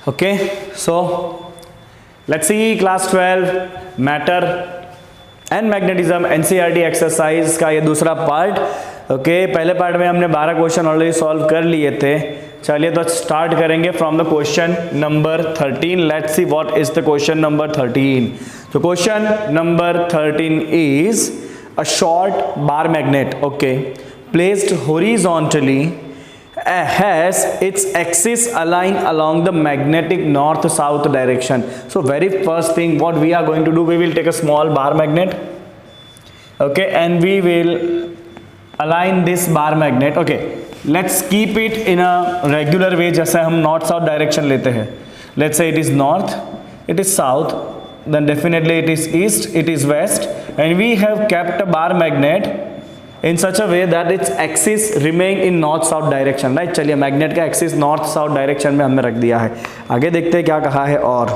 Okay, so let's see class 12 matter and magnetism NCERT exercise का ये दूसरा part. Okay, पहले पार्ट में हमने 12 क्वेश्चन ऑलरेडी सॉल्व कर लिए थे। चलिए तो स्टार्ट करेंगे from the question number 13। Let's see what is the question number 13। तो question number 13 is a short bar magnet, okay, placed horizontally has its axis aligned along the magnetic north south direction. So very first thing what we are going to do, we will take a small bar magnet, okay, and we will align this bar magnet. Okay, let's keep it in a regular way, जैसे हम north south direction लेते हैं। Let's say it is north, it is south, then definitely it is east, it is west, and we have kept a bar magnet in such a way that its axis remain in north south direction, right? चलिए magnet का axis north south direction में हमने रख दिया है। आगे देखते हैं क्या कहा है। और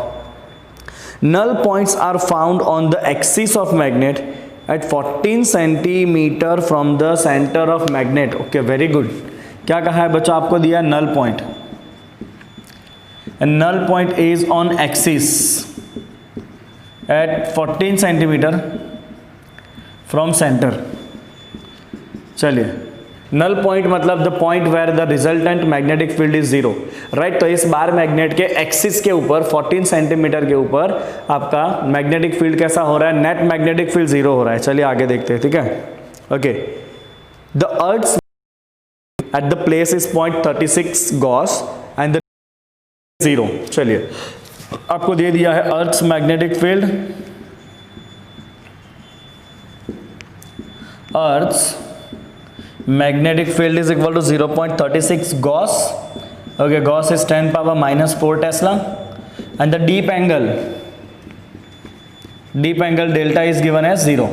null points are found on the axis of magnet at 14 centimeter from the center of magnet. Okay, very good। क्या कहा है बच्चों, आपको दिया null point, and null point is on axis at 14 centimeter from center। चलिए, null point मतलब the point where the resultant magnetic field is zero, right. तो इस बार मैग्नेट के एक्सिस के ऊपर 14 सेंटीमीटर के ऊपर आपका मैग्नेटिक फील्ड कैसा हो रहा है, नेट मैग्नेटिक फील्ड जीरो हो रहा है। चलिए आगे देखते हैं, ठीक है। Okay, the earth at the place is point 36 Gauss and the zero. चलिए, आपको दे दिया है अर्थ magnetic field, earth magnetic field is equal to 0.36 Gauss. Okay, Gauss is 10 power minus 4 Tesla, and the deep angle delta is given as 0,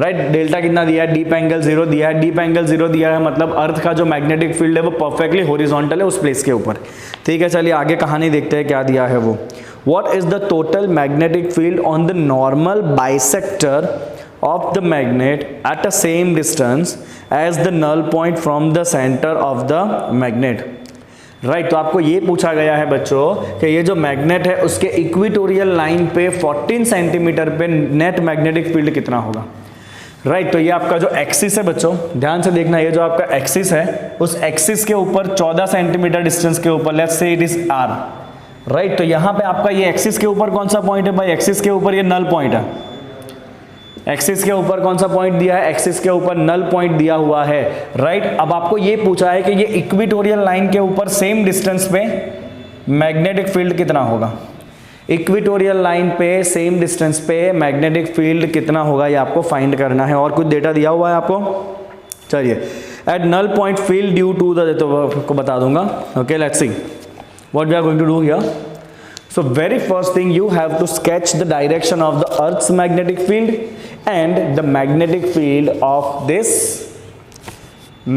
right? Delta कितना दिया है, deep angle 0 दिया है। Deep angle 0 दिया है मतलब अर्थ का जो मैग्नेटिक फील्ड है वो परफेक्टली हॉरिजॉन्टल है उस प्लेस के ऊपर, ठीक है। चलिए आगे कहानी देखते हैं क्या दिया है वो। What is the total magnetic field on the normal bisector of the magnet at the same distance as the null point from the center of the magnet, right? तो आपको ये पूछा गया है बच्चों कि ये जो मैग्नेट है उसके इक्वेटोरियल लाइन पे 14 सेंटीमीटर पे नेट मैग्नेटिक फील्ड कितना होगा, राइट। तो ये आपका जो एक्सिस है बच्चों, ध्यान से देखना, ये जो आपका एक्सिस है उस एक्सिस के ऊपर 14 सेंटीमीटर डिस्टेंस के ऊपर, let's say it is are, right. तो यहाँ पे आपका ये एक्सिस के ऊपर कौन सा पॉइंट है भाई, एक्सिस के ऊपर ये नल पॉइंट है। एक्सिस के ऊपर कौन सा पॉइंट दिया है, एक्सिस के ऊपर नल पॉइंट दिया हुआ है, राइट। अब आपको ये पूछा है कि ये इक्वेटोरियल लाइन के ऊपर सेम डिस्टेंस पे मैग्नेटिक फील्ड कितना होगा। इक्वेटोरियल लाइन पे सेम डिस्टेंस पे मैग्नेटिक फील्ड कितना होगा, ये आपको फाइंड करना है। और कुछ डेटा दिया हुआ है आपको। चलिए, at null point field due to the, तो आपको बता दूंगा। Okay, let's see what we are going to do here. So very first thing you have to sketch the direction of the Earth's magnetic field and the magnetic field of this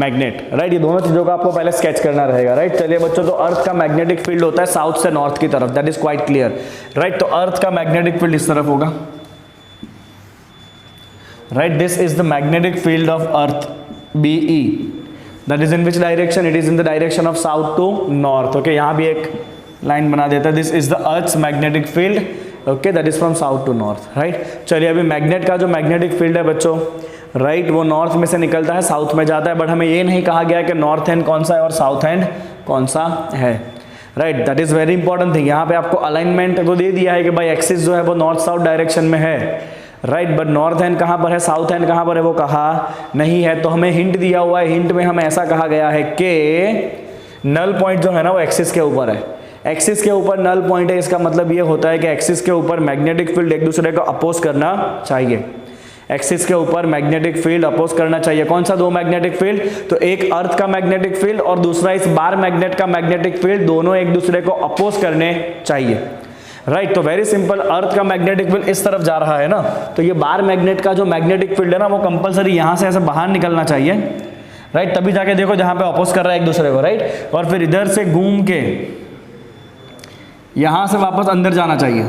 magnet, right? ये दोनों चीजों का आपको पहले sketch करना रहेगा, right. चलिए बच्चों, तो अर्थ का मैग्नेटिक फील्ड होता है साउथ से नॉर्थ की तरफ, that is quite clear, right. तो अर्थ का मैग्नेटिक फील्ड इस तरफ होगा, right. This is the magnetic field of earth BE, that is in which direction, it is in the direction of south to north. Okay, यहाँ भी एक line बना देता है, this is the earth's magnetic field, okay, that is from south to north, right. चलिए, अभी magnet का जो मैग्नेटिक फील्ड है बच्चों, राइट, वो नॉर्थ में से निकलता है साउथ में जाता है, बट हमें ये नहीं कहा गया कि नॉर्थ एंड कौन सा है और साउथ एंड कौन सा है, right. That is very important thing. यहाँ पे आपको अलाइनमेंट तो दे दिया है कि भाई एक्सिस जो है वो नॉर्थ साउथ डायरेक्शन में है, राइट, बट नॉर्थ एंड कहाँ पर है, साउथ एंड कहाँ पर है वो कहा नहीं है। तो हमें हिंट दिया हुआ है, हिंट में हमें ऐसा कहा गया है कि नल पॉइंट जो है ना वो एक्सिस के ऊपर है। एक्सिस के ऊपर नल पॉइंट है, इसका मतलब ये होता है कि एक्सिस के ऊपर मैग्नेटिक फील्ड एक दूसरे को अपोज करना चाहिए। एक्सिस के ऊपर मैग्नेटिक फील्ड अपोज करना चाहिए। कौन सा दो मैग्नेटिक फील्ड, तो एक अर्थ का मैग्नेटिक फील्ड और दूसरा इस बार मैग्नेट का मैग्नेटिक फील्ड, दोनों एक दूसरे को अपोज करने चाहिए, राइट। तो वेरी सिंपल, अर्थ का मैग्नेटिक फील्ड इस तरफ जा रहा है ना, तो ये बार मैग्नेट का जो मैग्नेटिक फील्ड है ना वो कंपलसरी यहां से ऐसे बाहर निकलना चाहिए, राइट। तभी जाके देखो जहां पे अपोज कर रहा है एक दूसरे को, राइट। और फिर इधर से घूम के यहां से वापस अंदर जाना चाहिए।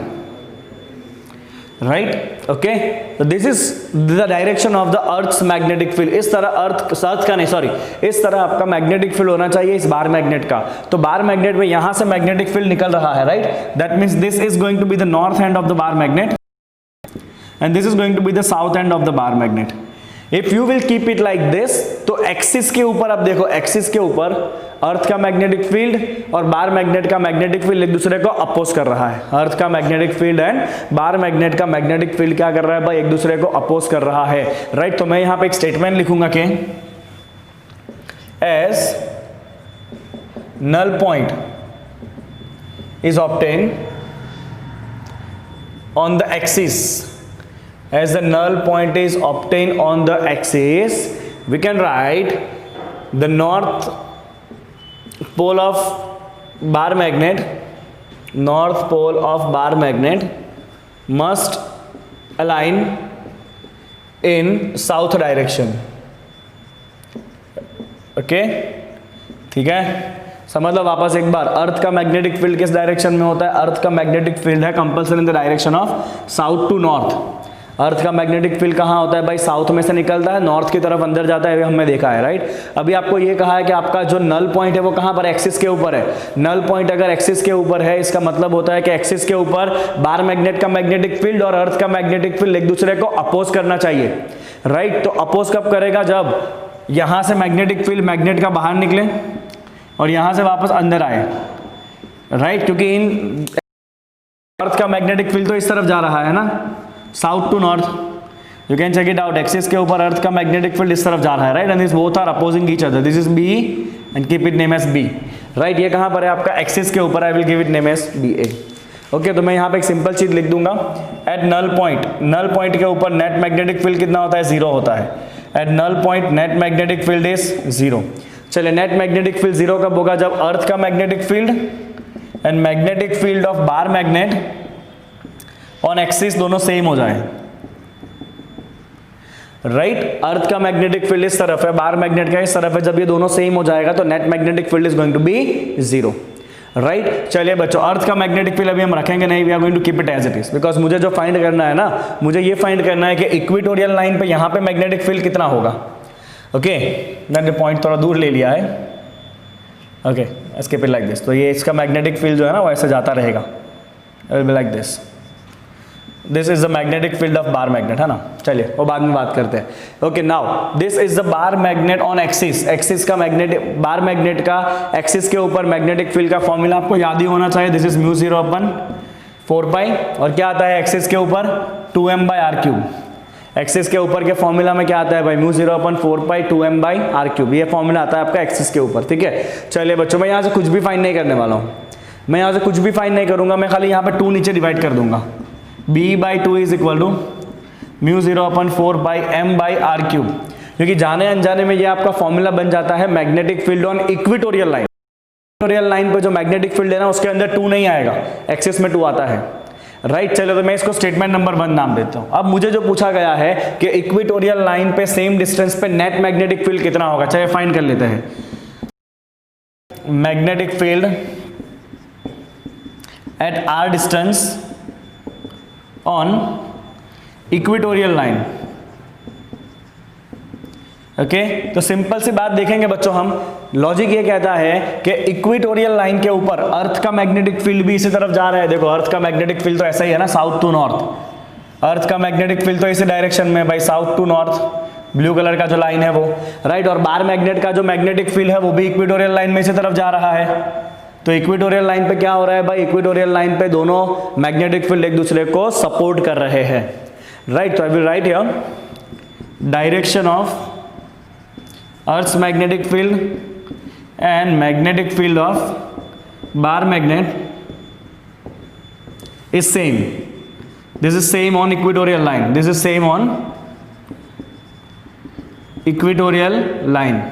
राइट ओके, तो this is the direction of the earth's magnetic field. इस तरह अर्थ का नहीं सॉरी इस तरह आपका मैग्नेटिक फील्ड होना चाहिए इस बार मैग्नेट का। तो बार मैग्नेट में यहां से मैग्नेटिक फील्ड निकल रहा है, right, that means this is going to be the north end of the bar magnet and this is going to be the south end of the bar magnet. If you will keep it like this, तो axis के ऊपर अब देखो, axis के ऊपर अर्थ का magnetic field और bar magnet का मैग्नेटिक फील्ड एक दूसरे को अपोज कर रहा है। अर्थ का magnetic field and bar magnet का मैग्नेटिक फील्ड क्या कर रहा है भाई, एक दूसरे को अपोज कर रहा है, राइट। तो मैं यहां पे एक स्टेटमेंट लिखूंगा कि as null point is obtained on the axis, as the null point is obtained on the axis, we can write the north pole of bar magnet, north pole of bar magnet must align in south direction. Okay, ठीक है, समझ लो वापस एक बार, अर्थ का magnetic field किस direction में होता है, अर्थ का मैग्नेटिक फील्ड है compulsory in the direction of south to north. Earth का मैग्नेटिक फील्ड कहाँ होता है भाई, साउथ में से निकलता है, नॉर्थ की तरफ अंदर जाता है, हमने देखा है, राइट। अभी आपको ये कहा है कि आपका जो नल पॉइंट है वो कहाँ पर, एक्सिस के ऊपर है। नल पॉइंट अगर एक्सिस के ऊपर है, इसका मतलब होता है कि एक्सिस के ऊपर बार मैग्नेट का मैग्नेटिक फील्ड और अर्थ का मैग्नेटिक फील्ड एक दूसरे को अपोज करना चाहिए, राइट। तो अपोज कब करेगा, जब यहां से मैग्नेटिक फील्ड मैग्नेट का बाहर निकले और यहां से वापस अंदर आए, राइट, क्योंकि इन अर्थ का मैग्नेटिक फील्ड तो इस तरफ जा रहा है ना, south to north. You can check it out, axis के ऊपर अर्थ का मैग्नेटिक फील्ड इस तरफ जा रहा है, right, and this both are opposing each other, this is B and keep it name as B, right. ये कहां पर है आपका, एक्सिस के ऊपर, I will give it name as B A. Okay, तो मैं यहां पे एक सिंपल चीज लिख दूंगा, एट नल पॉइंट के ऊपर नेट मैग्नेटिक फील्ड कितना होता है, 0 होता है। At null point net magnetic field is 0। चलिए, नेट मैग्नेटिक फील्ड 0 कब होगा, जब अर्थ का magnetic field and magnetic field of bar magnet on axis दोनों सेम हो जाए, राइट। अर्थ का मैग्नेटिक फील्ड इस तरफ है, बार मैग्नेट का इस तरफ है, जब ये दोनों सेम हो जाएगा तो net magnetic field is going to be 0, right. चलिए बच्चों, अर्थ का मैग्नेटिक फील्ड अभी हम रखेंगे नहीं, we are going to keep it as it is, because मुझे जो फाइंड करना है ना, मुझे ये फाइंड करना है कि इक्वेटोरियल लाइन पे यहां पे मैग्नेटिक फील्ड कितना होगा। ओके, मैंने पॉइंट थोड़ा दूर ले लिया है, okay, skip it like this. तो ये इसका मैग्नेटिक फील्ड जो है ना वो ऐसे जाता रहेगा, it will be like this, this is the magnetic field of bar magnet, है ना। चलिए वो बाद में बात करते हैं। Okay, now this is the bar magnet on axis, axis का मैग्नेटिक, बार मैग्नेट का एक्सिस के ऊपर मैग्नेटिक फील्ड का फॉर्मूला आपको याद ही होना चाहिए, दिस इज म्यू 0/4 और क्या आता है एक्सिस के ऊपर, 2m/r³। एक्सिस के ऊपर के फॉर्मूला में क्या आता है भाई, म्यू 0/4 2m/r³, ये फॉर्मूला आता है आपका एक्सिस के ऊपर, ठीक है। चलिए बच्चों, मैं यहाँ से कुछ भी फाइंड नहीं करने वाला हूँ, मैं यहाँ से कुछ भी फाइंड नहीं करूंगा, मैं खाली यहाँ पे 2 नीचे डिवाइड कर दूंगा, b/2 is equal to mu 0/4 m/r³, क्योंकि जाने अनजाने में ये आपका फॉर्मूला बन जाता है magnetic field on equatorial line. Equatorial line पे जो मैग्नेटिक फील्ड है ना उसके अंदर 2 नहीं आएगा, एक्सिस में 2 आता है, राइट। चलो, तो मैं इसको स्टेटमेंट नंबर 1 नाम देता हूं। अब मुझे जो पूछा गया है कि इक्वेटोरियल लाइन पे सेम डिस्टेंस पे नेट मैग्नेटिक फील्ड कितना होगा, चलिए फाइंड कर लेते हैं। Magnetic field eight r distance on equatorial line, okay. तो सिंपल सी बात देखेंगे बच्चों, हम लॉजिक ये कहता है कि इक्वेटोरियल लाइन के ऊपर अर्थ का मैग्नेटिक फील्ड भी इसी तरफ जा रहा है। देखो, अर्थ का मैग्नेटिक फील्ड तो ऐसा ही है ना, साउथ टू नॉर्थ। अर्थ का मैग्नेटिक फील्ड तो इसी डायरेक्शन में भाई, south to north, blue colour का जो लाइन है वो, राइट। और बार मैग्नेट का जो मैग्नेटिक फील्ड है वो भी इक्वेटोरियल लाइन में इसी तरफ जा रहा है। तो इक्वेटोरियल लाइन पे क्या हो रहा है भाई, इक्वेटोरियल लाइन पे दोनों मैग्नेटिक फील्ड एक दूसरे को सपोर्ट कर रहे हैं, राइट। तो आई will write here direction of Earth's magnetic field and magnetic field of bar magnet is same. This is same on equatorial line. This is same on equatorial line.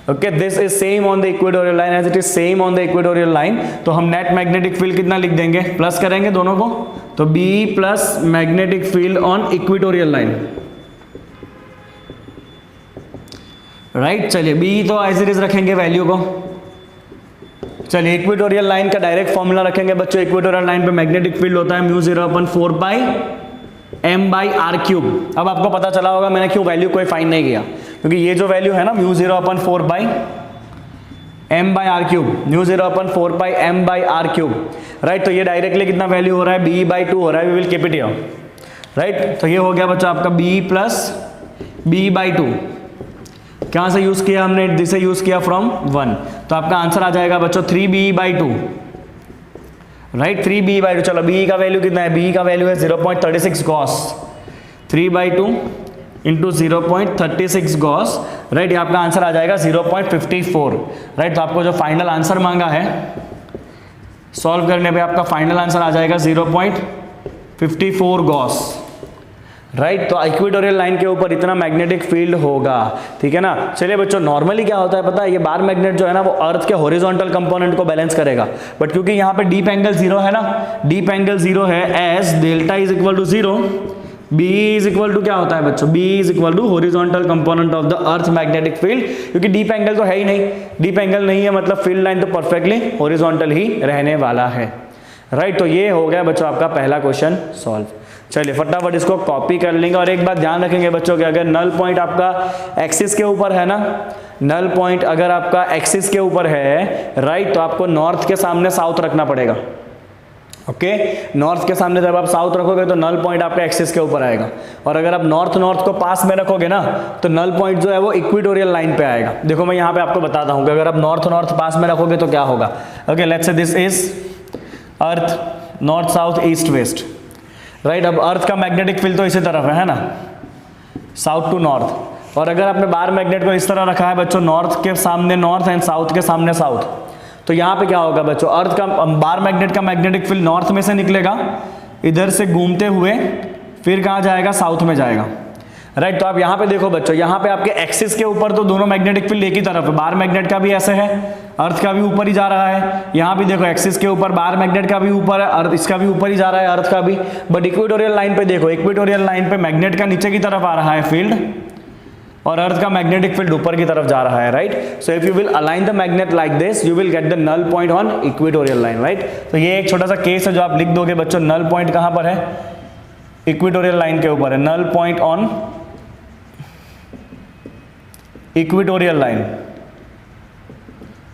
Okay, this is same on the equatorial line. As it is same on the equatorial line, तो हम net magnetic field कितना लिख देंगे, plus करेंगे दोनों को, तो B plus magnetic field on equatorial line, right. चलिए, बी तो एज इट इज रखेंगे वैल्यू को। चलिए, इक्वेटोरियल लाइन का डायरेक्ट फॉर्मूला रखेंगे बच्चों। इक्वेटोरियल लाइन पे मैग्नेटिक फील्ड होता है mu 0/4 m by R cube. अब आपको पता चला होगा मैंने क्यों वैल्यू कोई फाइंड नहीं किया, क्योंकि ये जो वैल्यू है ना mu 0/4 by m by R cube, mu 0/4 by m by R cube, right. तो ये डायरेक्टली कितना वैल्यू हो रहा है, b/2 हो रहा है, we will keep it here, right. तो ये हो गया बच्चा आपका b प्लस b/2। कहाँ से यूज किया हमने, जिसे यूज किया फ्रॉम 1, तो आपका आंसर आ जाएगा बच्चों 3b/2, राइट। 3b/2। चलो b का वैल्यू कितना है, b का वैल्यू है 0.36 गॉस, 3/2 इंटू 0.36 गॉस, राइट। ये आपका आंसर आ जाएगा 0.54, राइट। तो आपको जो फाइनल आंसर मांगा है सॉल्व करने पे आपका फाइनल आंसर आ जाएगा 0.54 गॉस, राइट। तो इक्वेटोरियल लाइन के ऊपर इतना मैग्नेटिक फील्ड होगा, ठीक है ना। चलिए बच्चों, नॉर्मली क्या होता है पता है, ये बार मैग्नेट जो है ना वो अर्थ के हॉरिजॉन्टल कंपोनेंट को बैलेंस करेगा, बट क्योंकि यहाँ पे डीप एंगल 0 है ना, डीप एंगल 0 है, S delta is equal to 0, B is equal to क्या होता है बच्चों, B is equal to horizontal component of the earth magnetic field, क्योंकि डीप एंगल तो है ही नहीं, डीप एंगल नहीं है मतलब फील्ड लाइन तो परफेक्टली हॉरिजॉन्टल ही रहने वाला है, राइट। तो ये हो गया बच्चों आपका पहला क्वेश्चन सॉल्व। चलिए फटाफट इसको कॉपी कर लेंगे, और एक बात ध्यान रखेंगे बच्चों कि अगर नल पॉइंट आपका एक्सिस के ऊपर है ना, नल पॉइंट अगर आपका एक्सिस के ऊपर है, राइट, तो आपको नॉर्थ के सामने साउथ रखना पड़ेगा, ओके। नॉर्थ के सामने जब आप साउथ रखोगे तो नल पॉइंट आपका एक्सिस के ऊपर आएगा, और अगर आप नॉर्थ को पास में रखोगे ना तो नल पॉइंट जो है वो इक्वेटोरियल लाइन पे आएगा। देखो मैं यहाँ पे आपको बताता हूँ कि अगर आप नॉर्थ पास में रखोगे तो क्या होगा, okay. Let's say this is earth, north south east waste, right. अब अर्थ का मैग्नेटिक फील्ड तो इसी तरफ है ना, साउथ टू नॉर्थ, और अगर आपने बार मैग्नेट को इस तरह रखा है बच्चों, नॉर्थ के सामने नॉर्थ एंड साउथ के सामने साउथ, तो यहाँ पे क्या होगा बच्चों, अर्थ का बार मैग्नेट का मैग्नेटिक फील्ड नॉर्थ में से निकलेगा, इधर से घूमते हुए फिर कहाँ जाएगा, साउथ में जाएगा, राइट। तो आप यहाँ पे देखो बच्चों, यहाँ पे आपके एक्सिस के ऊपर तो दोनों मैग्नेटिक फील्ड एक ही तरफ है, बार मैग्नेट का भी ऐसे है, अर्थ का भी ऊपर ही जा रहा है, यहाँ भी देखो एक्सिस के ऊपर बार मैग्नेट का भी ऊपर है, अर्थ इसका भी ऊपर ही जा रहा है, अर्थ का भी। बट इक्वेटोरियल लाइन पे देखो, इक्वेटोरियल लाइन पे मैग्नेट का नीचे की तरफ आ रहा है फील्ड, और अर्थ का मैग्नेटिक फील्ड ऊपर की तरफ जा रहा है, right. So if you will align the magnet like this, you will get the null point on equatorial line, right. तो ये एक छोटा सा केस है जो आप लिख दोगे बच्चों, नल पॉइंट कहां पर है, इक्वेटोरियल लाइन के ऊपर है, null point on equatorial line,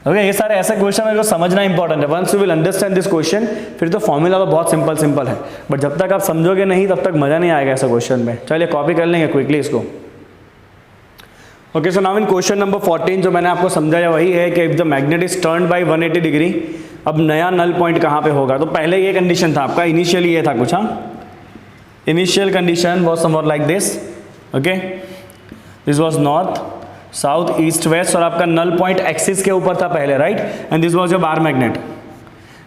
okay. ये सारे ऐसे क्वेश्चन है जो समझना इंपॉर्टेंट है। Once you will understand this question, फिर तो फॉर्मूला तो बहुत सिंपल है, बट जब तक आप समझोगे नहीं तब तक मजा नहीं आएगा ऐसा क्वेश्चन में। चलिए कॉपी कर लेंगे क्विकली इसको, okay. So now in question number 14 जो मैंने आपको समझाया वही है कि if the magnet is turned by 180 degree, अब नया नल पॉइंट कहाँ पे होगा। तो पहले ये कंडीशन था आपका, इनिशियली ये था कुछ, हाँ, initial condition was somewhat like this, okay. This was north south east west, और आपका नल पॉइंट एक्सिस के ऊपर था पहले, right, and this was your bar magnet.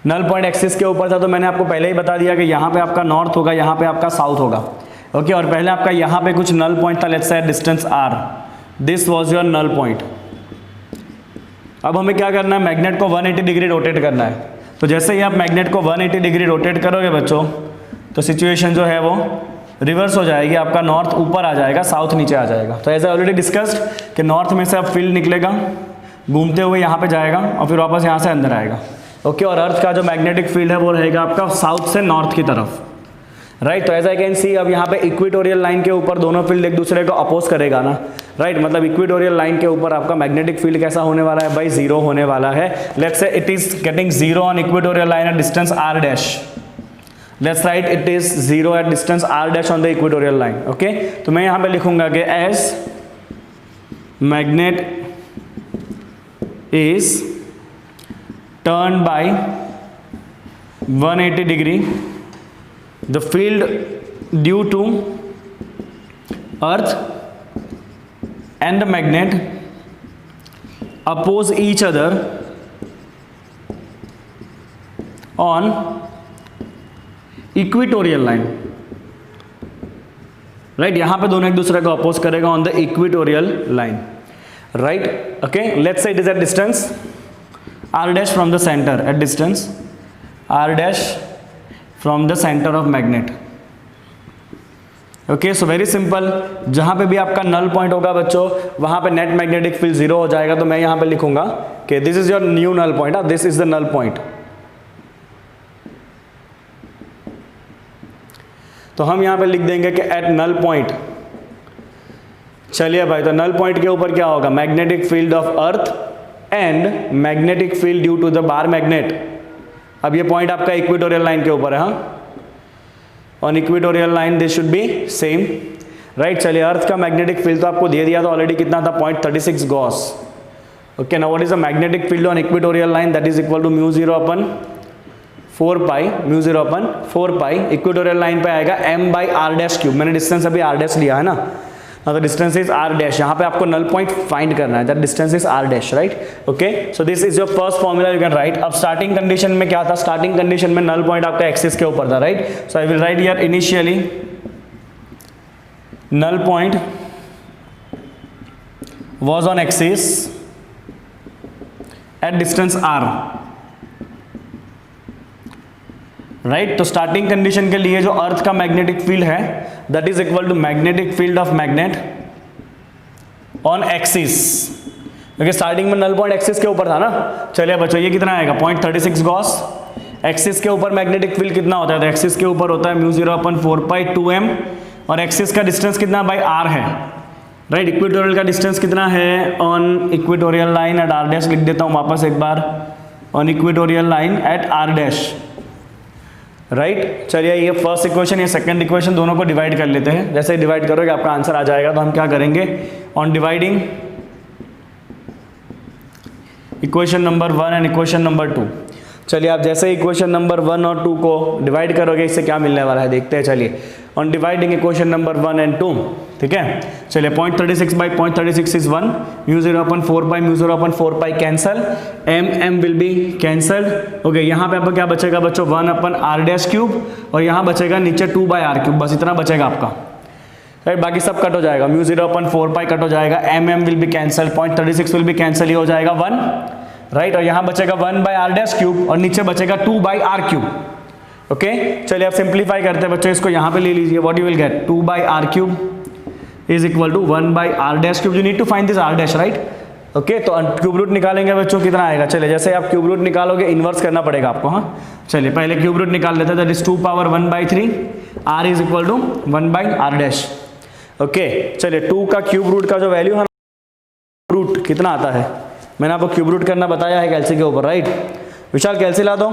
Null point axis के ऊपर था, तो मैंने आपको पहले ही बता दिया कि यहाँ पे आपका नॉर्थ होगा, यहाँ पे आपका साउथ होगा, ओके। और पहले आपका यहाँ पे कुछ नल पॉइंट था, let's say distance r, this was your null point. अब हमें क्या करना है, मैग्नेट को 180 डिग्री रोटेट करना है। तो जैसे ही आप मैग्नेट को 180 डिग्री रोटेट करोगे बच्चों, तो सिचुएशन जो है वो रिवर्स हो जाएगी, आपका नॉर्थ ऊपर आ जाएगा, साउथ नीचे आ जाएगा। तो एज ऑलरेडी डिस्कस्ड कि नॉर्थ में से अब फील्ड निकलेगा, घूमते हुए यहाँ पे जाएगा, और फिर वापस यहाँ से अंदर आएगा, ओके। और अर्थ का जो मैग्नेटिक फील्ड है वो रहेगा आपका साउथ से नॉर्थ की तरफ, राइट। तो एज आई कैन सी, अब यहाँ पे इक्वेटोरियल लाइन के ऊपर दोनों फील्ड एक दूसरे को अपोज करेगा ना, राइट। मतलब इक्वेटोरियल लाइन के ऊपर आपका मैग्नेटिक फील्ड कैसा होने वाला है भाई, 0 होने वाला है। Let's say it is getting 0 on equatorial line at distance r dash, let's write it is 0 at distance r dash on the equatorial line, okay. तो मैं यहाँ पे लिखूंगा कि as magnet is turn by 180 degree, the field due to earth and the magnet oppose each other on equatorial line, right। यहां पे दोनों एक दूसरे को अपोज करेगा on the equatorial line, right, okay. Let's say it is eight distance r dash from the center, at distance r dash from the center of magnet, okay. So very simple, जहां पे भी आपका null point होगा बच्चों वहां पे net magnetic field 0 हो जाएगा। तो मैं यहां पे लिखूंगा कि this is your new null point, this is the null point. तो हम यहाँ पे लिख देंगे कि एट नल पॉइंट, चलिए भाई, तो नल पॉइंट के ऊपर क्या होगा, magnetic field of earth and magnetic field due to the bar magnet. अब ये पॉइंट आपका इक्वेटोरियल लाइन के ऊपर है, हाँ, on equatorial line this should be same, right. चलिए अर्थ का मैग्नेटिक फील्ड तो आपको दे दिया था ऑलरेडी, कितना था, 0.36 gauss. Okay, now what is the magnetic field on equatorial line, that is equal to mu 0 upon 4 pi, mu 0 upon 4 pi, equatorial line पे आएगा m by R dash cube. मैंने distance अभी आर डैश लिया है ना, the distance is r dash, यहाँ पे आपको null point find करना है, that distance is r dash, right? Okay, so this is your first formula you can write. अब starting condition में क्या था, starting condition में null point आपका axis के ऊपर था, right? So I will write here initially null point was on axis at distance r, right. तो स्टार्टिंग कंडीशन के लिए जो अर्थ का मैग्नेटिक फील्ड है that is equal to magnetic field of magnet on axis, क्योंकि starting में null point axis के ऊपर था ना। चलिए बच्चों, ये कितना आएगा, 0.36 गॉस। एक्सिस के ऊपर मैग्नेटिक फील्ड कितना होता है, तो एक्सिस के ऊपर होता है म्यू 0 अपन 4 पाई 2m, और एक्सिस का डिस्टेंस कितना बाई r है, राइट। इक्वेटोरियल का डिस्टेंस कितना है on equatorial line at r dash, लिख देता हूँ वापस एक बार, on equatorial line at r dash, right. चलिए ये फर्स्ट इक्वेशन, ये सेकंड इक्वेशन, दोनों को डिवाइड कर लेते हैं। जैसे ही डिवाइड करोगे आपका आंसर आ जाएगा। तो हम क्या करेंगे, on dividing equation number 1 and equation number 2, चलिए आप जैसे इक्वेशन नंबर 1 और 2 को डिवाइड करोगे इससे क्या मिलने वाला है देखते हैं। चलिए on dividing equation number 1 and 2, ठीक है। चलिए 0.36 by 0.36 is 1, mu 0 upon 4 pi, mu 0 upon 4 pi cancel, m will be cancelled. Okay, यहाँ पे आपका क्या बचेगा बच्चों, 1 अपन r डैश क्यूब, और यहाँ बचेगा नीचे 2 बाई r क्यूब, बस इतना बचेगा आपका, राइट। बाकी सब कट हो जाएगा, म्यू 0 अपन 4 पाई कट हो जाएगा, m will be cancel, 0.36 will be cancel, ये हो जाएगा 1, राइट। और यहाँ बचेगा 1 बाई r डैश क्यूब, और नीचे बचेगा 2 बाई r क्यूब। ओके, चलिए आप सिंप्लीफाई करते हैं बच्चों, इसको यहाँ पे ले लीजिए, what you will get, 2 by r cube is equal to 1 by r dash cube. You need to find this r dash, right. Okay, तो क्यूब रूट निकालेंगे बच्चों, कितना आएगा। चलिए जैसे आप क्यूब रूट निकालोगे इन्वर्स करना पड़ेगा आपको, हाँ। चलिए पहले क्यूब रूट निकाल लेते हैं, that is 2 power 1/3, r is equal to 1 by r dash. Okay, चलिए 2 का क्यूब रूट का जो वैल्यू है, रूट कितना आता है, मैंने आपको क्यूब रूट करना बताया है कैल्सी के ऊपर, राइट। विशाल कैल्सी ला दो,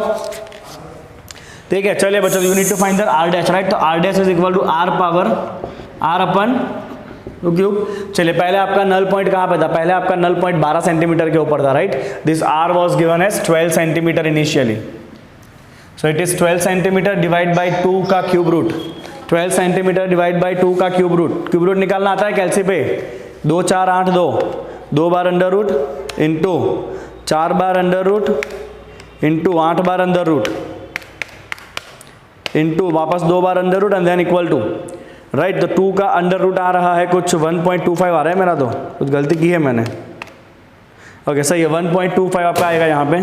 ठीक है। चलिए बच्चों, you need to find the r dash, right. तो r dash is equal to r power r upon cube. चलिए पहले आपका नल पॉइंट कहाँ पे था, पहले आपका नल पॉइंट 12 सेंटीमीटर के ऊपर था, right. This r was given as 12 centimetre initially, so it is 12 centimetre divide by 2 का cube root, 12 centimetre divide by 2 का क्यूब रूट। क्यूब रूट निकालना आता है कैल्सी पे, 2 4 8 2 बार अंडर रूट इंटू 4 बार अंडर रूट इंटू 8 बार अंडर रूट इंटू वापस 2 बार under root and then equal to, right. तो 2 का अंडर रूट आ रहा है कुछ 1.25 आ रहा है मेरा, तो कुछ गलती की है मैंने। ओके सही है, 1.25 आपका आएगा यहाँ पे।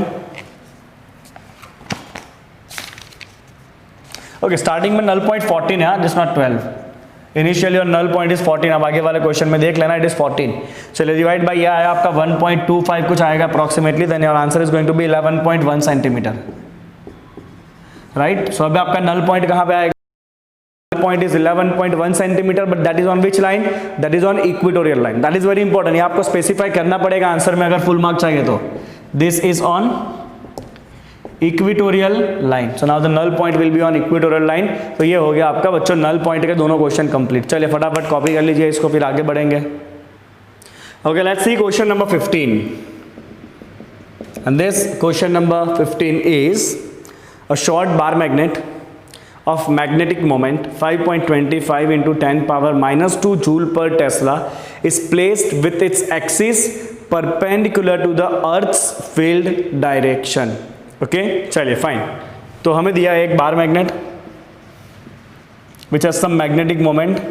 ओके, स्टार्टिंग में नल पॉइंट 14 है, जस्ट नॉट 12। इनिशियली और नल पॉइंट इज 14, अब आगे वाले क्वेश्चन में देख लेना, इट इज 14। चलिए डिवाइड बाय ये आया आपका 1.25 कुछ आएगा approximately, then your answer is going to be 11.1 centimetre, right. So अभी आपका नल पॉइंट कहाँ पे आएगा, point is 11.1 centimeter, but that is on which line, that is on equatorial line, that is very important। ये आपको specify करना पड़ेगा answer में अगर फुल मार्क चाहिए तो। this is on equatorial line, so now the null point will be on equatorial line। तो ये हो गया आपका बच्चों नल पॉइंट के दोनों क्वेश्चन कंप्लीट। चलिए फटाफट कॉपी कर लीजिए इसको, फिर आगे बढ़ेंगे। Okay, let's C question number 15, and this question number 15 is a short bar magnet of magnetic moment 5.25 into 10 power minus 2 joule per Tesla is placed with its axis perpendicular to the Earth's field direction। Okay, चलिए fine. तो हमें दिया एक bar magnet which has some magnetic moment,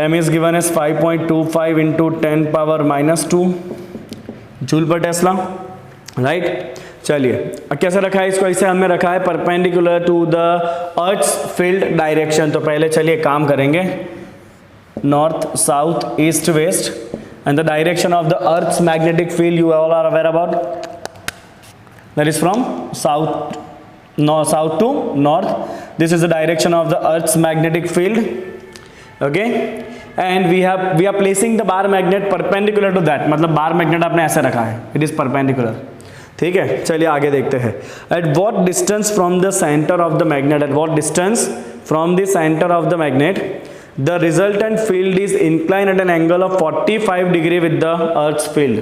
m is given as 5.25 into 10 power minus 2 joule per Tesla, right। चलिए अब कैसे रखा है इसको, इसे हमने रखा है perpendicular to the earth's field direction. तो पहले चलिए काम करेंगे, north south east west, and the direction of the earth's magnetic field you all are aware about, that is from south to north. This is the direction of the earth's magnetic field, okay, and we are placing the bar magnet perpendicular to that, मतलब bar magnet आपने ऐसे रखा है, it is perpendicular, ठीक है। चलिए आगे देखते हैं, at what distance from the centre of the magnet, at what distance from the centre of the magnet the resultant field is incline at an angle of 45 degree with the earth's field,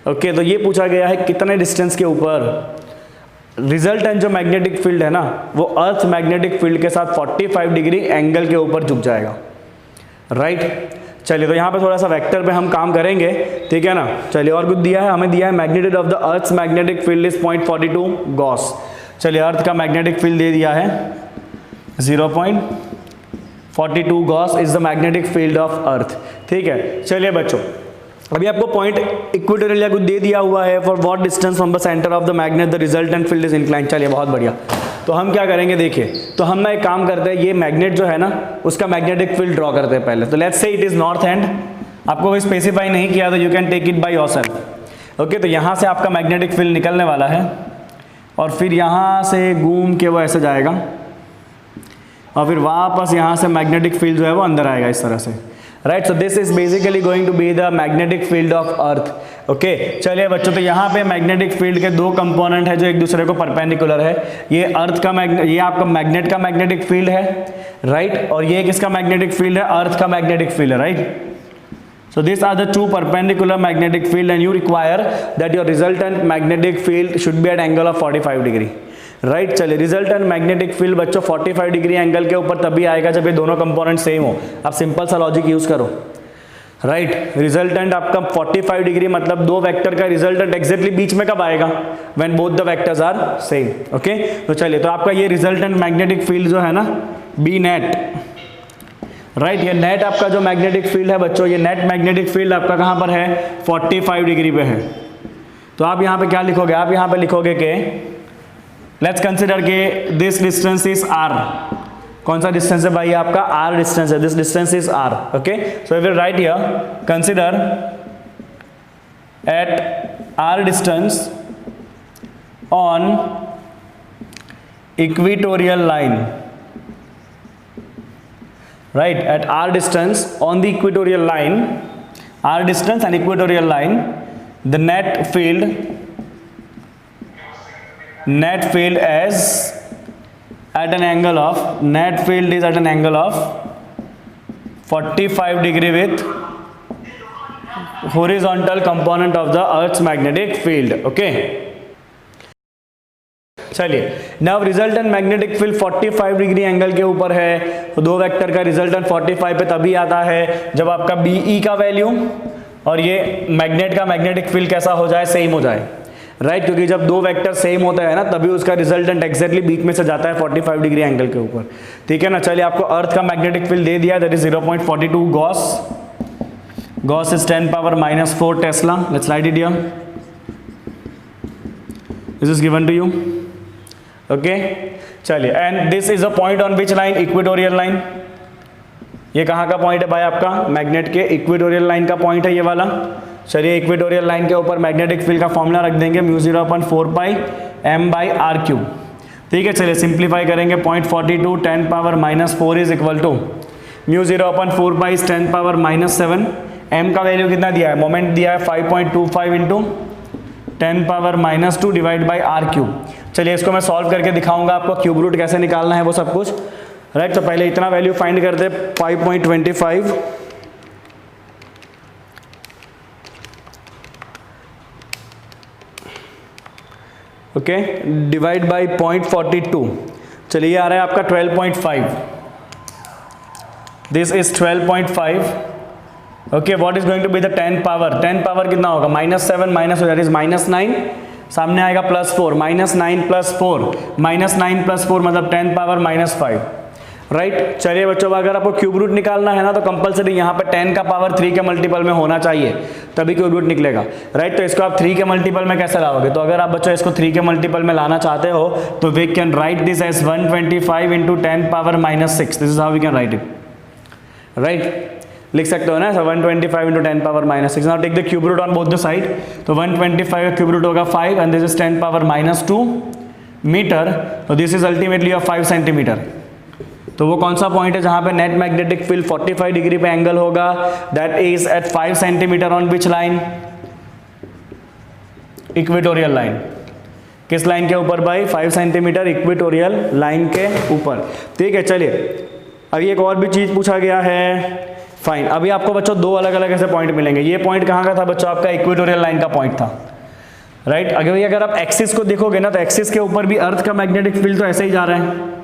okay. तो ये पूछा गया है कितने distance के ऊपर resultant जो magnetic field है ना वो अर्थ मैग्नेटिक फील्ड के साथ 45 डिग्री एंगल के ऊपर झुक जाएगा, राइट। चलिए तो यहाँ पे थोड़ा सा वेक्टर पे हम काम करेंगे, ठीक है ना। चलिए और कुछ दिया है, हमें दिया है magnitude of the earth's magnetic field is 0.42 gauss. चलिए अर्थ का मैग्नेटिक फील्ड दे दिया है 0.42 gauss is the magnetic field of earth, ठीक है। चलिए बच्चों अभी आपको पॉइंट इक्वेटोरियल या कुछ दे दिया हुआ है, for what distance from the centre of the magnet the resultant field is incline. चलिए बहुत बढ़िया, तो हम क्या करेंगे देखिए, तो हम ना एक काम करते हैं, ये मैग्नेट जो है ना उसका मैग्नेटिक फील्ड ड्रॉ करते हैं पहले। तो let's say it is north and, आपको कोई स्पेसिफाई नहीं किया तो you can take it by yourself, okay. तो यहाँ से आपका मैग्नेटिक फील्ड निकलने वाला है और फिर यहाँ से घूम के वो ऐसे जाएगा और फिर वापस यहाँ से मैग्नेटिक फील्ड जो है वो अंदर आएगा इस तरह से, right. So this is basically going to be the magnetic field of earth, okay. चलिए बच्चों तो यहाँ पे मैग्नेटिक फील्ड के दो कंपोनेंट है जो एक दूसरे को परपेंडिकुलर है, ये अर्थ का ये आपका मैग्नेट का मैग्नेटिक फील्ड है, राइट, और ये किसका मैग्नेटिक फील्ड है, अर्थ का मैग्नेटिक फील्ड है, right. So these are the two perpendicular magnetic field and you require that your resultant magnetic field should be at angle of 45 degree, right. चलिए resultant magnetic field बच्चों 45 degree angle के ऊपर तभी आएगा जब ये दोनों कंपोनेंट सेम हो। आप सिंपल सा लॉजिक यूज करो, राइट। रिजल्टेंट आपका 45 डिग्री मतलब दो वेक्टर का रिजल्टेंट एग्जैक्टली बीच में कब आएगा, when both the vectors are same, okay. तो चलिए तो आपका ये रिजल्टेंट मैग्नेटिक फील्ड जो है ना बी नेट, राइट, ये नेट आपका जो मैग्नेटिक फील्ड है बच्चों, ये नेट मैग्नेटिक फील्ड आपका कहाँ पर है, 45 डिग्री पे है। तो आप यहाँ पे क्या लिखोगे, आप यहाँ पे लिखोगे कि लेट्स कंसिडर के दिस डिस्टेंस इज आर, कौन सा डिस्टेंस है भाई आपका, आर डिस्टेंस है, this distance is r, okay. So we will write here consider at r distance on equatorial line, right, at r distance on the equatorial line, r distance and equatorial line, the net field is at an angle of, net field is at an angle of 45 degree with horizontal component of the earth's magnetic field, okay। चलिए now resultant magnetic field 45 degree angle के ऊपर है, तो दो vector का resultant 45 पे तभी आता है जब आपका BE का वैल्यू और ये मैग्नेट का मैग्नेटिक फील्ड कैसा हो जाए, सेम हो जाए, राइट। क्योंकि जब दो वेक्टर सेम होता है ना तभी उसका रिजल्टेंट एग्जैक्टली बीच में से जाता है 45 डिग्री एंगल के ऊपर, ठीक है ना। चलिए आपको अर्थ का मैग्नेटिक फील्ड दे दिया, that is 0.42 gauss, gauss is 10⁻⁻⁴ tesla, let's write it here, this is given to you, okay. चलिए and this is a point on which line, equatorial line, ये कहाँ का पॉइंट है भाई आपका, मैग्नेट के इक्वेटोरियल लाइन का पॉइंट है ये वाला। चलिए इक्वेटोरियल लाइन के ऊपर मैग्नेटिक फील्ड का फॉर्मूला रख देंगे μ0/4π m/r³, ठीक है। चलिए सिंप्लीफाई करेंगे, 0.42 10⁻⁻⁴ is equal to μ0/4π is 10⁻⁻⁷, m का वैल्यू कितना दिया है, मोमेंट दिया है 5.25 इंटू 10⁻⁻² डिवाइड बाई r³। चलिए इसको मैं सॉल्व करके दिखाऊंगा आपको क्यूब रूट कैसे निकालना है वो सब कुछ, राइट। तो पहले इतना वैल्यू फाइंड करते 5.25 ओके डिवाइड बाई 0.42, चलिए ये आ रहा है आपका 12.5, this is 12.5, okay. What is going to be the 10 power, 10 power कितना होगा, -7 माइनस दैट इज -9, सामने आएगा +4, -9 + 4, -9 + 4 मतलब 10 पावर -5, राइट। चलिए बच्चों अगर आपको क्यूब रूट निकालना है ना तो कंपलसरी यहाँ पे 10 का पावर 3 के मल्टीपल में होना चाहिए तभी क्यूब रूट निकलेगा, राइट। तो इसको आप 3 के मल्टीपल में कैसे लाओगे, तो अगर आप बच्चों इसको 3 के मल्टीपल में लाना चाहते हो तो we can write this as 125 into 10 power -6, this is how we can write it, right. लिख सकते हो ना 125 into 10 power -6। Now take the cube root on both the side, तो 125 का क्यूब रूट होगा 5 and this is 10 power -2 meter, तो this is ultimately 5 centimeter, तो वो कौन सा पॉइंट है जहां पे नेट मैग्नेटिक फील्ड 45 डिग्री पे एंगल होगा? That is at 5 centimeter on which line? Equatorial line. किस लाइन के ऊपर भाई? 5 सेंटीमीटर इक्वेटोरियल लाइन के ऊपर। ठीक है, चलिए अभी एक और भी चीज पूछा गया है। फाइन, अभी आपको बच्चों दो अलग अलग ऐसे पॉइंट मिलेंगे। ये पॉइंट कहाँ का था बच्चों? आपका इक्वेटोरियल लाइन का पॉइंट था, राइट। अगर आप एक्सिस को देखोगे ना, तो एक्सिस के ऊपर भी अर्थ का मैग्नेटिक फील्ड तो ऐसे ही जा रहा है।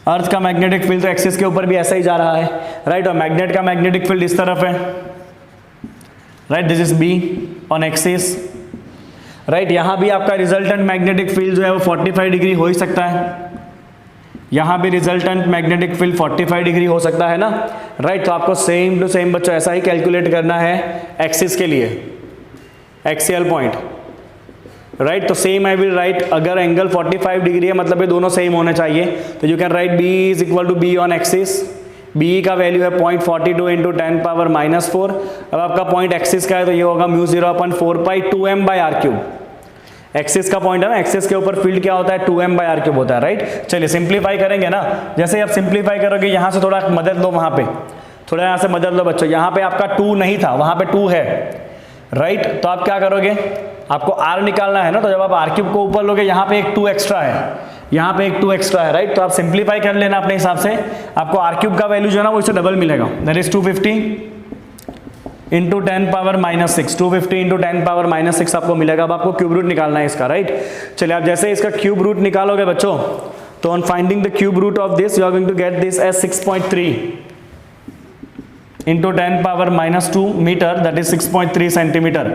अर्थ का मैग्नेटिक फील्ड तो एक्सिस के ऊपर भी ऐसा ही जा रहा है, राइट। और मैग्नेट का मैग्नेटिक फील्ड इस तरफ है, right. This is B on axis, right. यहां भी आपका रिजल्टेंट मैग्नेटिक फील्ड जो है वो 45 डिग्री हो ही सकता है। यहां भी रिजल्टेंट मैग्नेटिक फील्ड 45 डिग्री हो सकता है ना, राइट। तो आपको सेम टू सेम बच्चों ऐसा ही कैलकुलेट करना है एक्सिस के लिए, एक्सियल पॉइंट, राइट। तो सेम आई विल राइट, अगर एंगल 45 डिग्री है मतलब ये दोनों सेम होने चाहिए, तो you can write B is equal to B on axis. B का वैल्यू है 0.42 इंटू 10⁻⁻⁴। अब आपका पॉइंट एक्सिस का है तो ये होगा μ0/4π2m/r³। एक्सिस का पॉइंट है ना, एक्सिस के ऊपर फील्ड क्या होता है? 2m/r³ होता है, राइट। चलिए सिंप्लीफाई करेंगे ना, जैसे आप सिंप्लीफाई करोगे यहां से थोड़ा मदद लो, वहां पे थोड़ा यहां से मदद लो बच्चों। यहां पे आपका 2 नहीं था, वहां पे 2 है, राइट। तो आप क्या करोगे? आपको r निकालना है ना, तो जब आप r³ को ऊपर लोगे यहाँ पे एक 2 एक्स्ट्रा है, यहाँ पे एक 2 एक्स्ट्रा है, राइट। तो आप सिंप्लीफाई कर लेना अपने हिसाब से, आपको r³ का वैल्यू जो है ना वो इससे डबल मिलेगा, दैट इज 250 इंटू 10⁻⁻⁶। 250 इंटू 10⁻⁻⁶ आपको मिलेगा। अब आपको क्यूब रूट निकालना है इसका, राइट। चलिए आप जैसे इसका क्यूब रूट निकालोगे बच्चों, तो on finding the cube root of this you are going to get this as 6.3 into 10⁻⁻² meter, that is 6.3 centimeter.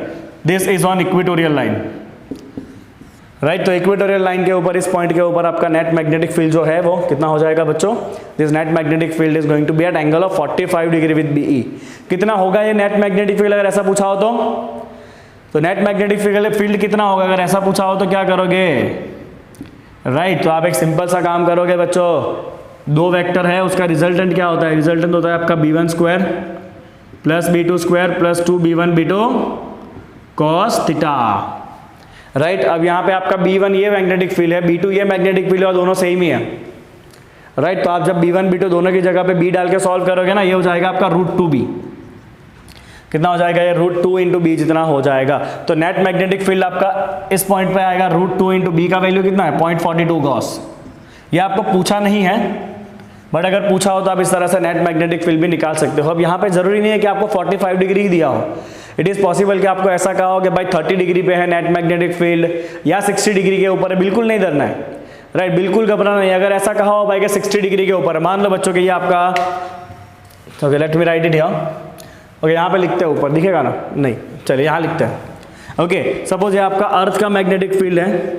This is on equatorial line, right. तो इक्वेटोरियल लाइन के ऊपर, इस पॉइंट के ऊपर आपका नेट मैग्नेटिक फील्ड जो है वो कितना हो जाएगा बच्चों? This net magnetic field is going to be at angle of 45 degree with B E. कितना होगा ये नेट मैग्नेटिक फील्ड अगर ऐसा पूछा हो तो नेट मैग्नेटिक फील्ड कितना होगा अगर ऐसा पूछा हो तो क्या करोगे? राइट, तो आप एक सिंपल सा काम करोगे बच्चों, दो वेक्टर है, उसका रिजल्टेंट क्या होता है? रिजल्टेंट होता है आपका b1 square plus b2 square plus 2b1 b2 cos theta, right. अब यहाँ पे आपका b1 ये मैग्नेटिक फील्ड है, b2 ये मैग्नेटिक फील्ड है, और दोनों सेम ही है, राइट। तो आप जब b1 b2 दोनों की जगह पे b डाल के सॉल्व करोगे ना, ये हो जाएगा आपका √2b। कितना हो जाएगा ये? √2 इंटू बी जितना हो जाएगा। तो नेट मैग्नेटिक फील्ड आपका इस पॉइंट पे आएगा, √2 इंटू बी का वैल्यू कितना है? 0.42 गॉस। ये आपको पूछा नहीं है, बट अगर पूछा हो तो आप इस तरह से नेट मैग्नेटिक फील्ड भी निकाल सकते हो। अब यहाँ पे जरूरी नहीं है कि आपको 45 डिग्री ही दिया हो, इट इज पॉसिबल कि आपको ऐसा कहा हो कि भाई 30 डिग्री पे है नेट मैग्नेटिक फील्ड या 60 डिग्री के ऊपर है, बिल्कुल नहीं डरना है, राइट। बिल्कुल घबराना नहीं। अगर ऐसा कहा हो भाई कि 60 डिग्री के ऊपर है, मान लो बच्चों कि ये आपका, okay let me right it here, okay यहाँ पे लिखते हैं, ऊपर दिखेगा ना? नहीं, चलिए यहाँ लिखते हैं। ओके, सपोज ये आपका अर्थ का मैग्नेटिक फील्ड है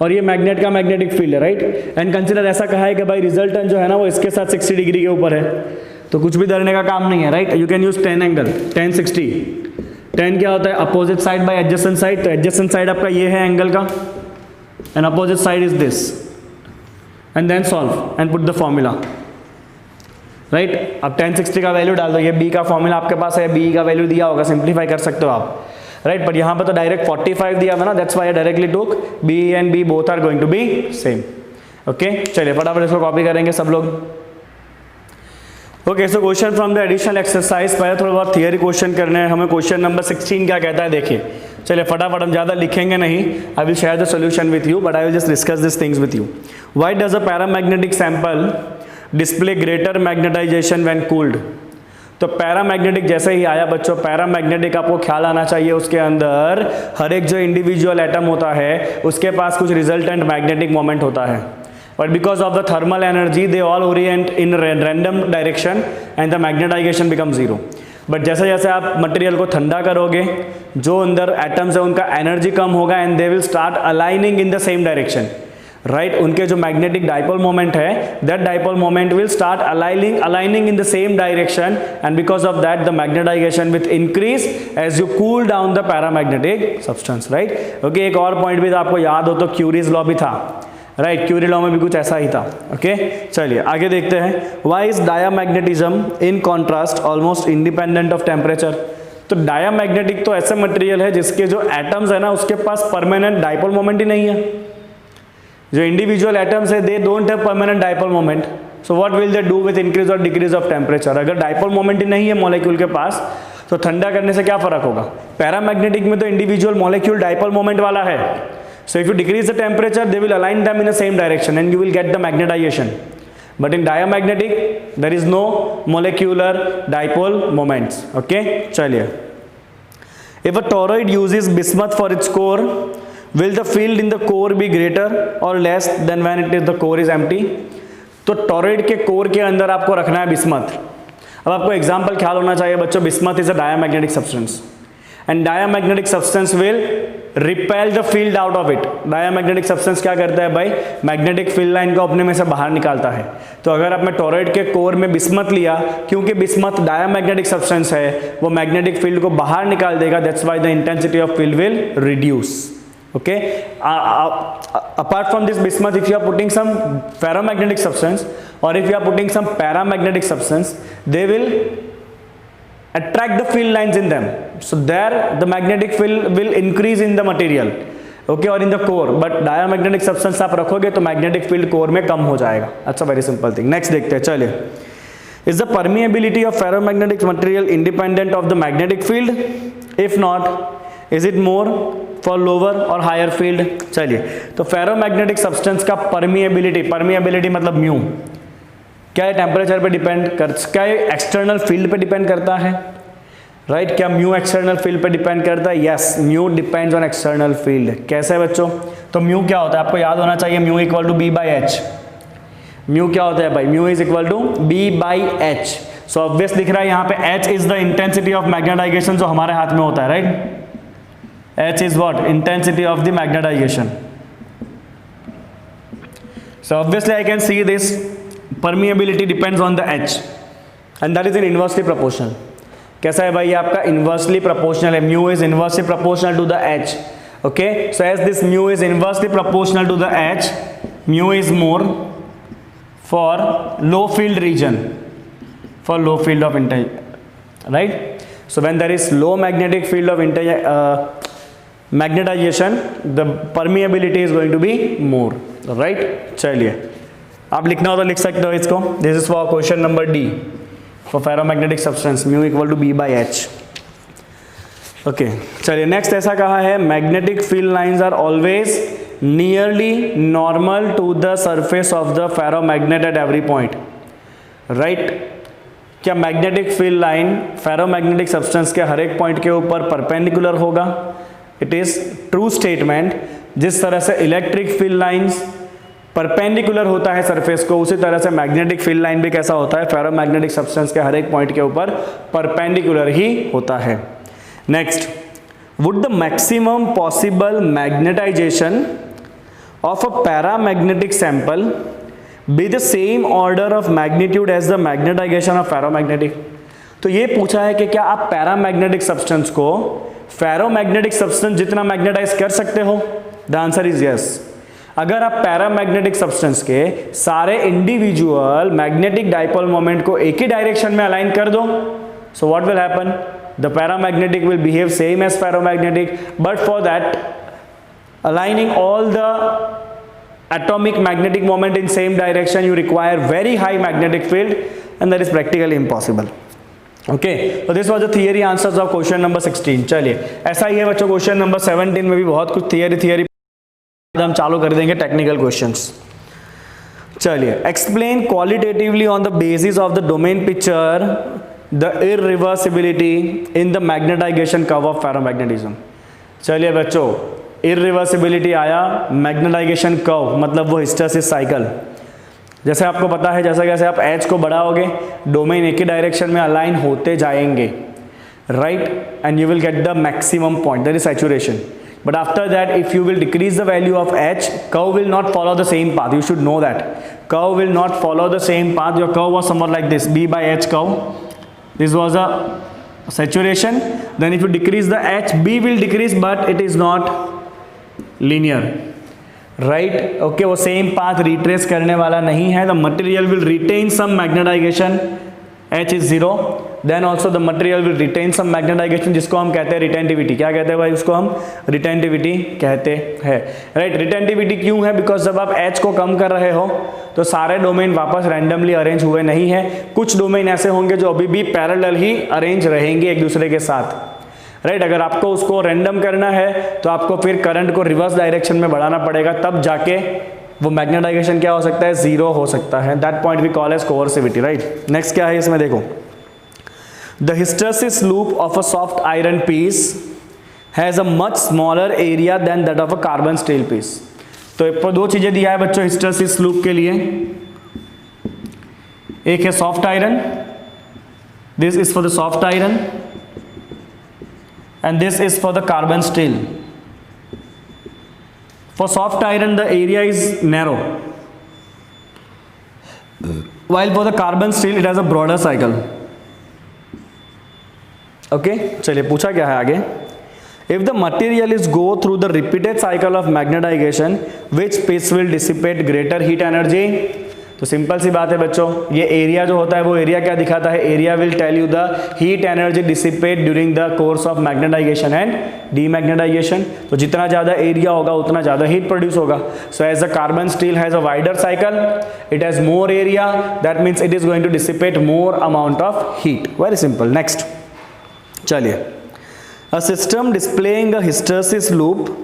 और ये मैग्नेट का मैग्नेटिक फील्ड है, राइट। एंड कंसिडर ऐसा कहा है कि भाई रिजल्टेंट जो है ना वो इसके साथ 60 डिग्री के ऊपर है, तो कुछ भी डरने का काम नहीं है, right. You can use 10 angle, 10 60। 10 क्या होता है? Opposite side by adjacent side. तो एडजेसेंट साइड आपका ये है एंगल का, and opposite side is this, and then solve and put the formula, right. अब 10 60 का वैल्यू डाल दो, ये बी का फॉर्मूला आपके पास है, बी का वैल्यू दिया होगा, सिंप्लीफाई कर सकते हो आप, राइट। पर यहाँ पे तो डायरेक्ट 45 दिया था ना, that's why I directly took B and B both are going to be same. Okay, चलिए फटाफट इसको कॉपी करेंगे सब लोग। Okay, so question from the additional exercise. पहले थोड़ा बहुत थियरी क्वेश्चन करने हैं हमें। क्वेश्चन नंबर 16 क्या कहता है देखिए। चलिए फटाफट, हम ज़्यादा लिखेंगे नहीं, I will share the solution with you, but I will just discuss this things with you. Why does a paramagnetic sample display greater magnetization when cooled? तो पैरामैग्नेटिक जैसे ही आया बच्चों, पैरामैग्नेटिक आपको ख्याल आना चाहिए, उसके अंदर हर एक जो इंडिविजुअल एटम होता है उसके पास कुछ रिजल्टेंट मैग्नेटिक मोमेंट होता है, but because of the thermal energy they all Orient in random direction and the magnetization become zero. But जैसे जैसे आप मटेरियल को ठंडा करोगे, जो अंदर एटम्स है उनका एनर्जी कम होगा and they will start aligning in the same direction, right. उनके जो मैग्नेटिक डाइपोल मोमेंट है, that dipole moment will start aligning in the same direction, and because of that the magnetization will increase as you cool down the paramagnetic substance, right. Okay, एक और point भी था, आपको याद हो तो curies law भी था, राइट। क्यूरी लॉ में भी कुछ ऐसा ही था। ओके, चलिए आगे देखते हैं। Why is diamagnetism in contrast almost independent of temperature? तो डायामैग्नेटिक तो ऐसा मटेरियल है जिसके जो एटम्स है ना उसके पास परमानेंट डाइपोल मोमेंट ही नहीं है। जो इंडिविजुअल एटम्स है they don't have permanent dipole moment, so what will they do with increase और डिक्रीज ऑफ टेम्परेचर। अगर डाइपोल मोमेंट ही नहीं है मॉलिक्यूल के पास तो ठंडा करने से क्या फर्क होगा। पैरामैग्नेटिक में तो इंडिविजुअल मॉलिक्यूल डाइपोल मोमेंट वाला है, so if you decrease the temperature they will align them in the same direction and you will get the magnetization, but in diamagnetic there is no molecular dipole moments. Okay चलिए, if a toroid uses bismuth for its core, will the field in the core be greater or less than when it is the core is empty। तो toroid के core के अंदर आपको रखना है bismuth. अब आपको एग्जांपल ख्याल होना चाहिए बच्चों, bismuth is a diamagnetic substance and diamagnetic substance will repel the field out of it. Diamagnetic substance क्या करता है भाई, मैग्नेटिक फील्ड लाइन को अपने में से बाहर निकालता है। तो अगर आपने टोरॉइड के कोर में बिस्मथ लिया, क्योंकि बिस्मथ डायमैग्नेटिक सब्सटेंस है, वो मैग्नेटिक फील्ड को बाहर निकाल देगा, that's why the intensity of field will reduce. Okay, apart from this bismuth, if you are putting some ferromagnetic substance or if you are putting some paramagnetic substance, they will attract the field lines in them, so there the magnetic field will increase in the material, okay, or in the core, but diamagnetic substance आप रखोगे तो magnetic field core में कम हो जाएगा। अच्छा, very simple thing। next देखते हैं, चलिए, is the permeability of ferromagnetic material independent of the magnetic field? if not, is it more for lower और हायर फील्ड। चलिए, तो फेरोमैग्नेटिक सब्सटेंस का परमिएबिलिटी मतलब म्यू, क्या है टेम्परेचर पे डिपेंड कर, क्या है एक्सटर्नल फील्ड पे डिपेंड करता है, राइट क्या म्यू एक्सटर्नल फील्ड पे डिपेंड करता है, yes mu depends on external field. कैसे बच्चों, तो म्यू क्या होता है आपको याद होना चाहिए, mu equal to B by H. Mu क्या होता है भाई, mu is equal to B by H. So obvious दिख रहा है यहाँ पे H is the intensity of magnetization जो हमारे हाथ में होता है, right. H is what? Intensity of the magnetization. So obviously I can see this permeability depends on the H and that is in inversely proportional. कैसा है भाई ये आपका inversely proportional है, mu is inversely proportional to the H. Okay, so as this mu is inversely proportional to the H, mu is more for low field region, for low field of right. So when there is low magnetic field of magnetisation, the permeability is going to be more, right. चलिए, आप लिखना हो तो लिख सकते हो इसको, this is for question number D for ferromagnetic substance mu equal to B by H. Okay चलिए, नेक्स्ट ऐसा कहा है, magnetic field lines are always nearly normal to the surface of the ferromagnet at every point, right. क्या magnetic field line ferromagnetic substance के हर एक point के ऊपर परपेंडिकुलर होगा? It is true statement. जिस तरह से इलेक्ट्रिक फील्ड लाइंस परपेंडिकुलर होता है सरफेस को, उसी तरह से मैग्नेटिक फील्ड लाइन भी कैसा होता है, फेरोमैग्नेटिक सब्सटेंस के हर एक पॉइंट के ऊपर परपेंडिकुलर ही होता है। Next, would the maximum possible magnetization of a paramagnetic sample be the same order of magnitude as the magnetization of ferromagnetic. तो ये पूछा है कि क्या आप पैरामैग्नेटिक सब्सटेंस को फेरोमैग्नेटिक सब्सटेंस जितना मैग्नेटाइज कर सकते हो? The answer is yes. अगर आप पैरामैग्नेटिक सब्सटेंस के सारे इंडिविजुअल मैग्नेटिक डाइपोल मोमेंट को एक ही डायरेक्शन में अलाइन कर दो, so what will happen, the paramagnetic will behave same as ferromagnetic, but for that aligning all the atomic magnetic moment in same direction you require very high magnetic field and that is practically impossible. Okay, so this was the theory answers of question number 16. चलिए, ऐसा ही है बच्चों question number 17 में भी बहुत कुछ theory हम चालू कर देंगे टेक्निकल क्वेश्चंस। चलिए, explain qualitatively on the basis of the domain picture the irreversibility in the magnetisation curve of ferromagnetism. चलिए बच्चों, इररिवर्सिबिलिटी आया, मैग्नेटाइजेशन कर्व मतलब वो हिस्टैरिसीस साइकिल। जैसे आपको पता है, जैसे जैसे आप एच को बढ़ाओगे डोमेन एक ही डायरेक्शन में अलाइन होते जाएंगे, right, and you will get the maximum point, that is saturation. But after that if you will decrease the value of H, curve will not follow the same path, you should know that curve will not follow the same path. Your curve was somewhat like this, b by h curve, this was a saturation, then if you decrease the h, b will decrease but it is not linear, right? Okay, वो same path retrace करने वाला नहीं है। The material will retain some magnetization, h is 0, then also the material will retain some magnetization, जिसको हम कहते हैं retentivity. क्या कहते हैं भाई उसको? हम रिटेंटिविटी कहते हैं, राइट। रिटेंटिविटी क्यों है? बिकॉज जब आप H को कम कर रहे हो तो सारे डोमेन वापस रैंडमली अरेंज हुए नहीं है, कुछ डोमेन ऐसे होंगे जो अभी भी पैरेलल ही अरेंज रहेंगे एक दूसरे के साथ, राइट। अगर आपको उसको रैंडम करना है तो आपको फिर करंट को रिवर्स डायरेक्शन में बढ़ाना पड़ेगा, तब जाके वो मैग्नेटाइजेशन क्या हो सकता है? जीरो हो सकता है। That point we call as coercivity, right. Next क्या है इसमें देखो, the hysteresis loop of a soft iron piece has a much smaller area than that of a carbon steel piece. तो दो चीजें दिया है बच्चों हिस्टरेसिस लूप के लिए, एक है soft iron, this is for the soft iron and this is for the carbon steel. For soft iron the area is narrow, while for the carbon steel it has a broader cycle. Okay, चलिए पूछा क्या है आगे, if the material is go through the repeated cycle of magnetization which piece will dissipate greater heat energy। तो simple सी बात है बच्चों, ये एरिया जो होता है वो एरिया क्या दिखाता है? Area will tell you the heat energy dissipate during the course of magnetization and demagnetization. तो जितना ज़्यादा एरिया होगा उतना ज़्यादा हीट प्रोड्यूस होगा। So as the carbon steel has a wider cycle, it has more area, that means it is going to dissipate more amount of heat. Very simple. Next चलिए, a system displaying a hysteresis loop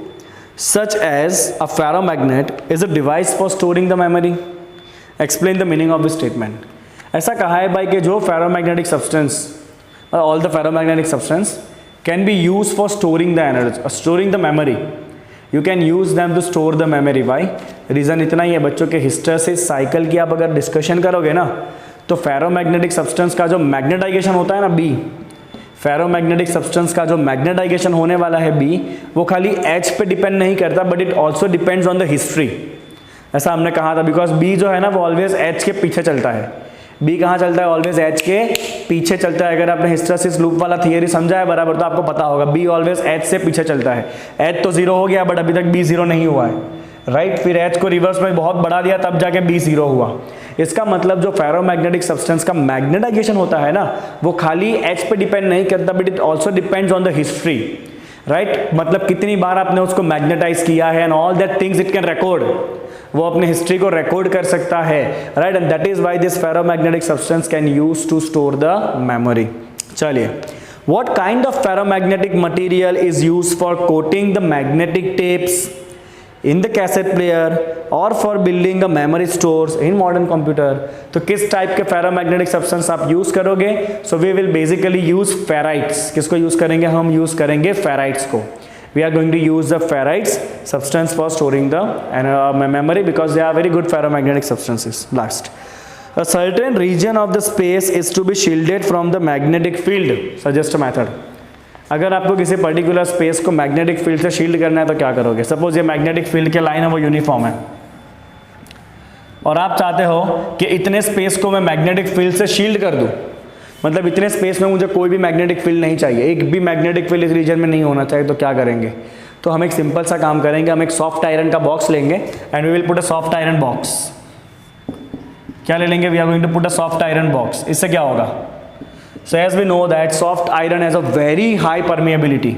such as a ferromagnet is a device for storing the memory. Explain the meaning of this statement. ऐसा कहा है भाई कि जो ferromagnetic substance, all the ferromagnetic substance can be use for storing the energy, storing the memory. You can use them to store the memory. भाई reason इतना ही है बच्चों के हिस्टरेसिस साइकिल की आप अगर डिस्कशन करोगे ना, तो फेरोमैग्नेटिक सब्सटेंस का जो मैग्नेटाइजेशन होता है ना बी, फेरोमैग्नेटिक सब्सटेंस का जो मैग्नेटाइजेशन होने वाला है बी, वो खाली H पे डिपेंड नहीं करता, but it also depends on the history. ऐसा हमने कहा था, बिकॉज बी जो है ना वो ऑलवेज H के पीछे चलता है। बी कहाँ चलता है? ऑलवेज H के पीछे चलता है। अगर आपने हिस्टरेसिस लूप वाला थियरी समझा है बराबर तो आपको पता होगा बी ऑलवेज H से पीछे चलता है। H तो जीरो हो गया बट अभी तक बी जीरो नहीं हुआ है, राइट। फिर H को रिवर्स में बहुत बढ़ा दिया तब जाके बी जीरो हुआ। इसका मतलब जो फेरोमैग्नेटिक सब्सटेंस का मैग्नेटाइजेशन होता है ना, वो खाली H पे डिपेंड नहीं करता, but it also depends on the history, right. मतलब कितनी बार आपने उसको मैग्नेटाइज किया है and all that things it can record, वो अपने हिस्ट्री को रिकॉर्ड कर सकता है, right. And that is why this ferromagnetic substance can use to store the memory. चलिए, what kind of ferromagnetic material is used for coating the magnetic tapes in the cassette player और for building a memory stores in modern computer. तो किस type के ferromagnetic substance आप use करोगे? So we will basically use ferrites. किसको use करेंगे? हम use करेंगे फेराइट्स को। We are going to use the ferrites substance for storing the memory because they are very good ferromagnetic substances. Last, a certain region of the space is to be shielded from the magnetic field. Suggest a method. अगर आपको किसी particular space को magnetic field से shield करना है तो क्या करोगे? सपोज ये मैग्नेटिक फील्ड के लाइन है वो यूनिफॉर्म है और आप चाहते हो कि इतने स्पेस को मैं मैग्नेटिक फील्ड से शील्ड कर दूं, मतलब इतने स्पेस में मुझे कोई भी मैग्नेटिक फील्ड नहीं चाहिए, एक भी मैग्नेटिक फील्ड इस रीजन में नहीं होना चाहिए, तो क्या करेंगे? तो हम एक सिंपल सा काम करेंगे, हम एक सॉफ्ट आयरन का बॉक्स लेंगे and we will put a soft iron box. क्या ले लेंगे? We are going to put a soft iron box. इससे क्या होगा? So as we know that soft iron has a very high permeability,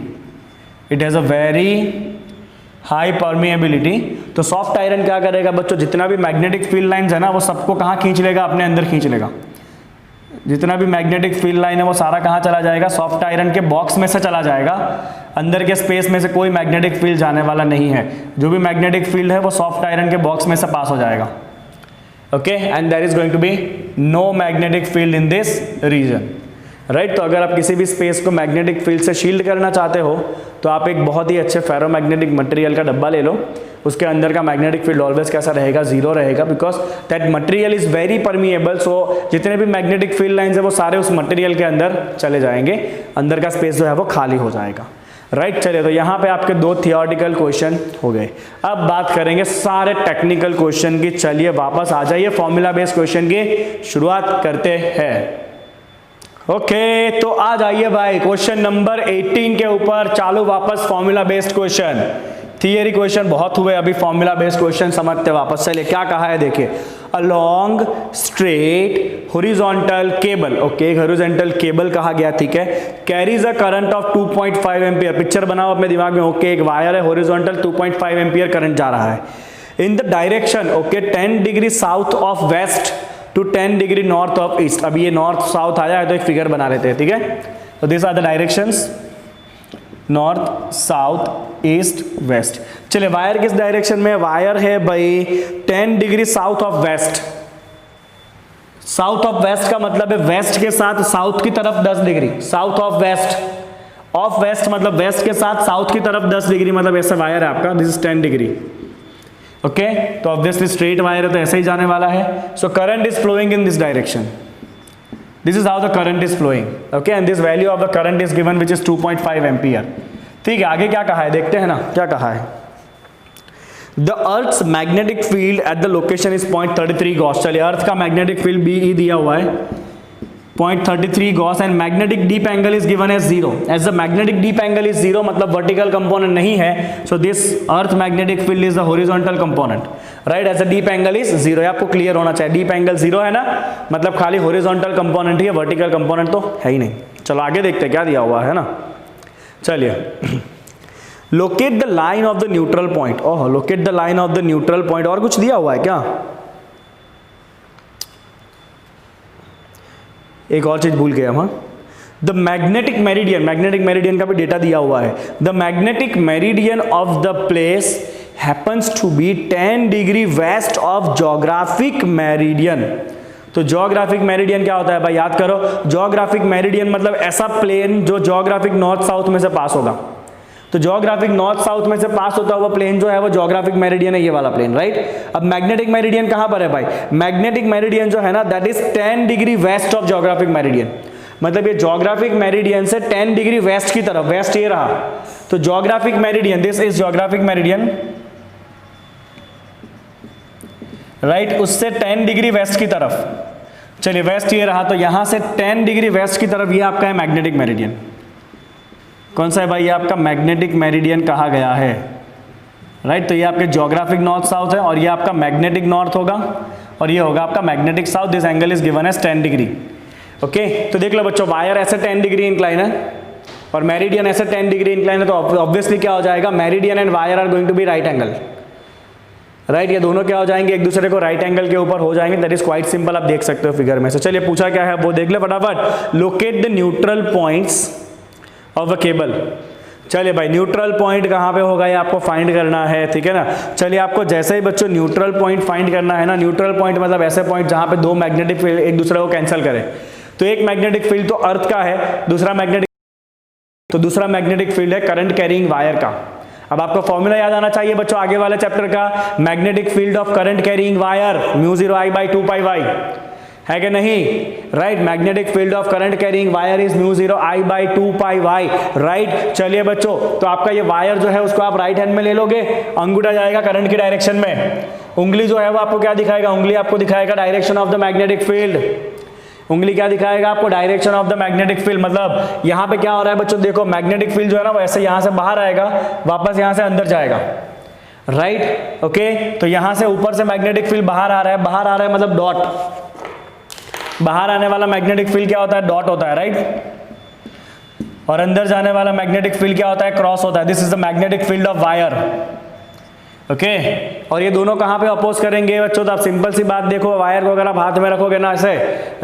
it has a very high permeability. तो soft iron क्या करेगा बच्चों? जितना भी मैग्नेटिक फील्ड लाइंस है ना वो सबको कहाँ खींच लेगा? अपने अंदर खींच लेगा। जितना भी मैग्नेटिक फील्ड लाइन है वो सारा कहाँ चला जाएगा? सॉफ्ट आयरन के बॉक्स में से चला जाएगा। अंदर के स्पेस में से कोई मैग्नेटिक फील्ड जाने वाला नहीं है। जो भी मैग्नेटिक फील्ड है वो सॉफ्ट आयरन के बॉक्स में से पास हो जाएगा। Okay, and there is going to be no magnetic field in this region, right. तो अगर आप किसी भी स्पेस को मैग्नेटिक फील्ड से शील्ड करना चाहते हो तो आप एक बहुत ही अच्छे फेरोमैग्नेटिक मटेरियल का डब्बा ले लो, उसके अंदर का मैग्नेटिक फील्ड ऑलवेज कैसा रहेगा? जीरो रहेगा, because that material is very permeable. So जितने भी मैग्नेटिक फील्ड लाइंस है वो सारे उस मटेरियल के अंदर चले जाएंगे, अंदर का स्पेस जो है वो खाली हो जाएगा, राइट। चलिए, तो यहाँ पे आपके दो थियोरेटिकल क्वेश्चन हो गए। अब बात करेंगे सारे टेक्निकल क्वेश्चन की। चलिए वापस आ जाइए, फॉर्मूला बेस्ड क्वेश्चन की शुरुआत करते हैं। ओके, तो आ जाइए भाई क्वेश्चन नंबर 18 के ऊपर। चालू वापस formula based question. Theory question बहुत हुए, अभी फॉर्मूला बेस्ड क्वेश्चन समझते वापस। चलिए क्या कहा है देखिए, along straight horizontal cable, okay horizontal cable कहा गया, ठीक है, carries a current of 2.5 ampere. Picture बनाओ अपने दिमाग में, ओके एक वायर है हॉरिजॉन्टल, 2.5 एम्पियर करंट जा रहा है in the direction, okay 10 degree south of west to 10 degree north of east. अभी ये नॉर्थ साउथ आया है तो एक फिगर बना लेते हैं, ठीक है। तो this are the directions, north south east west. चलिए वायर किस डायरेक्शन में, वायर है भाई 10 degree south of west. South of west का मतलब है वेस्ट के साथ साउथ की तरफ 10 डिग्री, साउथ ऑफ वेस्ट मतलब वेस्ट के साथ साउथ की तरफ 10 डिग्री, मतलब ऐसा वायर है आपका, दिस इज 10 डिग्री, ओके। तो ऑब्वियसली स्ट्रेट वायर है तो ऐसे ही जाने वाला है। So current is flowing in this direction, this is how the current is flowing, okay, and this value of the current is given which is 2.5 ampere. ठीक है, आगे क्या कहा है देखते हैं ना, क्या कहा है, the earth's magnetic field at the location is 0.33 Gauss. चलिए अर्थ का मैग्नेटिक फील्ड BE दिया हुआ है 0.33 gauss and magnetic dip angle is given as 0। As the magnetic dip angle is 0 मतलब वर्टिकल कंपोनेंट नहीं है, so this earth magnetic field is the horizontal component, right. As the dip angle is 0, आपको clear होना चाहिए, deep angle 0 है ना, मतलब खाली हॉरिजॉन्टल कंपोनेंट ही है, वर्टिकल कंपोनेंट तो है ही नहीं। चलो आगे देखते हैं क्या दिया हुआ है ना, चलिए locate the line of the neutral point. Oh, locate the line of the neutral point, और कुछ दिया हुआ है क्या, एक और चीज भूल गया हम, द मैग्नेटिक मेरिडियन का भी डेटा दिया हुआ है। The magnetic meridian of the place happens to be 10 degree west of geographic meridian. तो ज्योग्राफिक मेरिडियन क्या होता है भाई, याद करो, ज्योग्राफिक मेरिडियन मतलब ऐसा प्लेन जो ज्योग्राफिक नॉर्थ साउथ में से पास होगा। तो ज्योग्राफिक नॉर्थ साउथ में से पास होता हुआ प्लेन जो है वो ज्योग्राफिक मेरिडियन है, ये वाला प्लेन, राइट। अब मैग्नेटिक मेरिडियन कहां पर है भाई, मैग्नेटिक मेरिडियन जो है ना that is 10 degree west of geographic meridian, मतलब ये ज्योग्राफिक मेरिडियन से 10 डिग्री वेस्ट की तरफ, वेस्ट ये रहा, तो geographic meridian, this is geographic meridian, right, उससे 10 डिग्री वेस्ट की तरफ। चलिए वेस्ट ये रहा, तो यहां से 10 डिग्री वेस्ट की तरफ ये आपका है मैग्नेटिक मेरिडियन। कौन सा है भाई, ये आपका मैग्नेटिक मेरिडियन कहा गया है, राइट। तो ये आपके ज्योग्राफिक नॉर्थ साउथ है और ये आपका मैग्नेटिक नॉर्थ होगा और ये होगा आपका magnetic south. This angle is given as 10 degree, okay. तो देख लो बच्चों, वायर ऐसे 10 डिग्री इंक्लाइन है और मेरिडियन ऐसे 10 डिग्री इंक्लाइन है, तो ऑब्वियसली क्या हो जाएगा, meridian and wire are going to be right angle, right. ये दोनों क्या हो जाएंगे, एक दूसरे को राइट एंगल के ऊपर हो जाएंगे। दैट इज क्वाइट सिंपल, आप देख सकते हो फिगर में से। चलिए पूछा क्या है वो देख ले फटाफट, locate the neutral points of a cable. चलिए भाई न्यूट्रल पॉइंट कहाँ पे होगा ये आपको फाइंड करना है, ठीक है ना। चलिए आपको जैसे ही बच्चों न्यूट्रल पॉइंट फाइंड करना है ना, न्यूट्रल पॉइंट मतलब ऐसे पॉइंट जहाँ पे दो मैग्नेटिक फील्ड एक दूसरे को कैंसिल करे। तो एक मैग्नेटिक फील्ड तो अर्थ का है, दूसरा मैग्नेटिक फील्ड है करंट कैरिंग वायर का। अब आपको फॉर्मूला याद आना चाहिए बच्चों आगे वाले चैप्टर का, magnetic field of current carrying wire μ0I/2πy है कि नहीं, right. Magnetic field of current carrying wire is μ0I/2πy, right. चलिए बच्चों, तो आपका ये वायर जो है उसको आप राइट हैंड में ले लोगे, अंगूठा जाएगा करंट की डायरेक्शन में, उंगली जो है वो आपको क्या दिखाएगा, उंगली आपको दिखाएगा direction of the magnetic field. उंगली क्या दिखाएगा आपको, direction of the magnetic field. मतलब यहां पे क्या हो रहा है बच्चों, देखो मैग्नेटिक फील्ड जो है ना वो ऐसे यहां से बाहर आएगा, वापस यहां से अंदर जाएगा, राइट, ओके। तो यहां से ऊपर से मैग्नेटिक फील्ड बाहर आ रहा है मतलब डॉट, बाहर आने वाला मैग्नेटिक फील्ड क्या होता है, डॉट होता है, राइट। और अंदर जाने वाला मैग्नेटिक फील्ड क्या होता है, क्रॉस होता है। This is the magnetic field of wire, okay. और ये दोनों कहां पे अपोज करेंगे बच्चों, तो आप सिंपल सी बात देखो, वायर को अगर आप हाथ में रखोगे ना ऐसे,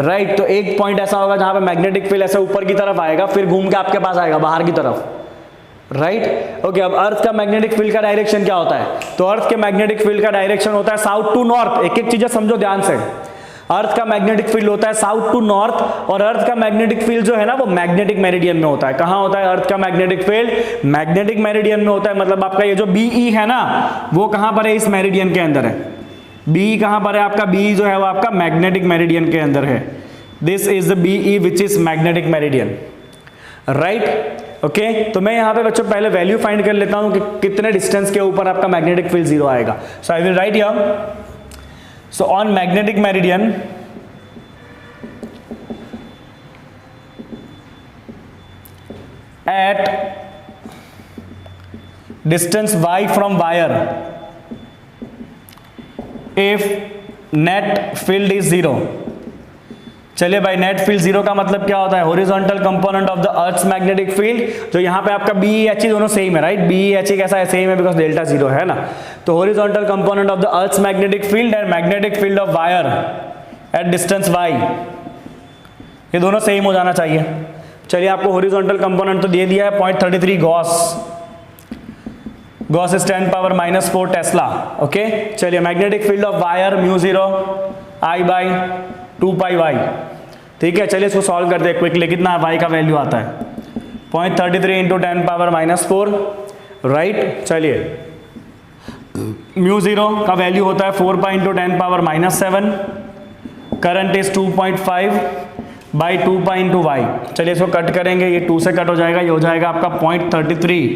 राइट, तो एक पॉइंट ऐसा होगा जहां पे मैग्नेटिक फील्ड ऐसे ऊपर की तरफ आएगा, फिर घूम के आपके पास आएगा बाहर की तरफ, राइट, ओके। अब अर्थ का मैग्नेटिक फील्ड का डायरेक्शन क्या होता है, तो अर्थ के मैग्नेटिक फील्ड का डायरेक्शन होता है साउथ टू नॉर्थ। एक एक चीजें समझो ध्यान से, अर्थ का मैग्नेटिक फील्ड होता है साउथ टू नॉर्थ, और अर्थ का मैग्नेटिक फील्ड जो है ना वो मैग्नेटिक मेरिडियन में होता है। कहां होता है अर्थ का मैग्नेटिक फील्ड, मैग्नेटिक मेरिडियन में होता है। मतलब आपका ये जो BE है ना वो कहां पर है, इस मेरिडियन के अंदर है। BE कहां पर है आपका, BE जो है वो आपका मैग्नेटिक मेरिडियन के अंदर है। This is the BE which is magnetic meridian, right, okay. तो मैं यहाँ पे बच्चों पहले वैल्यू फाइंड कर लेता हूँ कि कितने डिस्टेंस के ऊपर आपका मैग्नेटिक फील्ड 0 आएगा। So I will write here, so on magnetic meridian at distance y from wire if net field is 0। चलिए भाई, नेट फील्ड 0 का मतलब क्या होता है? Horizontal component of the earth's magnetic field, जो यहाँ पे आपका BE HE दोनों सेम है, राइट? BE HE कैसा है? सेम है, बिकॉज डेल्टा 0 है ना। तो horizontal component of the earth's magnetic field and magnetic field of wire at distance y, ये दोनों सेम हो जाना चाहिए। चलिए, आपको हॉरिजॉन्टल कंपोनेंट तो दे दिया है 0.33 गॉस इज 10⁻⁻4 टेस्ला। ओके, चलिए, magnetic field of wire μ0 I/2πy। ठीक है, चलिए इसको सॉल्व करते हैं क्विकली। कितना y का वैल्यू आता है? 0.33 × 10⁻⁻4, राइट। चलिए, μ0 का वैल्यू होता है 4π × 10⁻⁻7, करंट इज 2.5/2π × y। चलिए इसको कट करेंगे, ये 2 से कट हो जाएगा, ये हो जाएगा आपका 0.33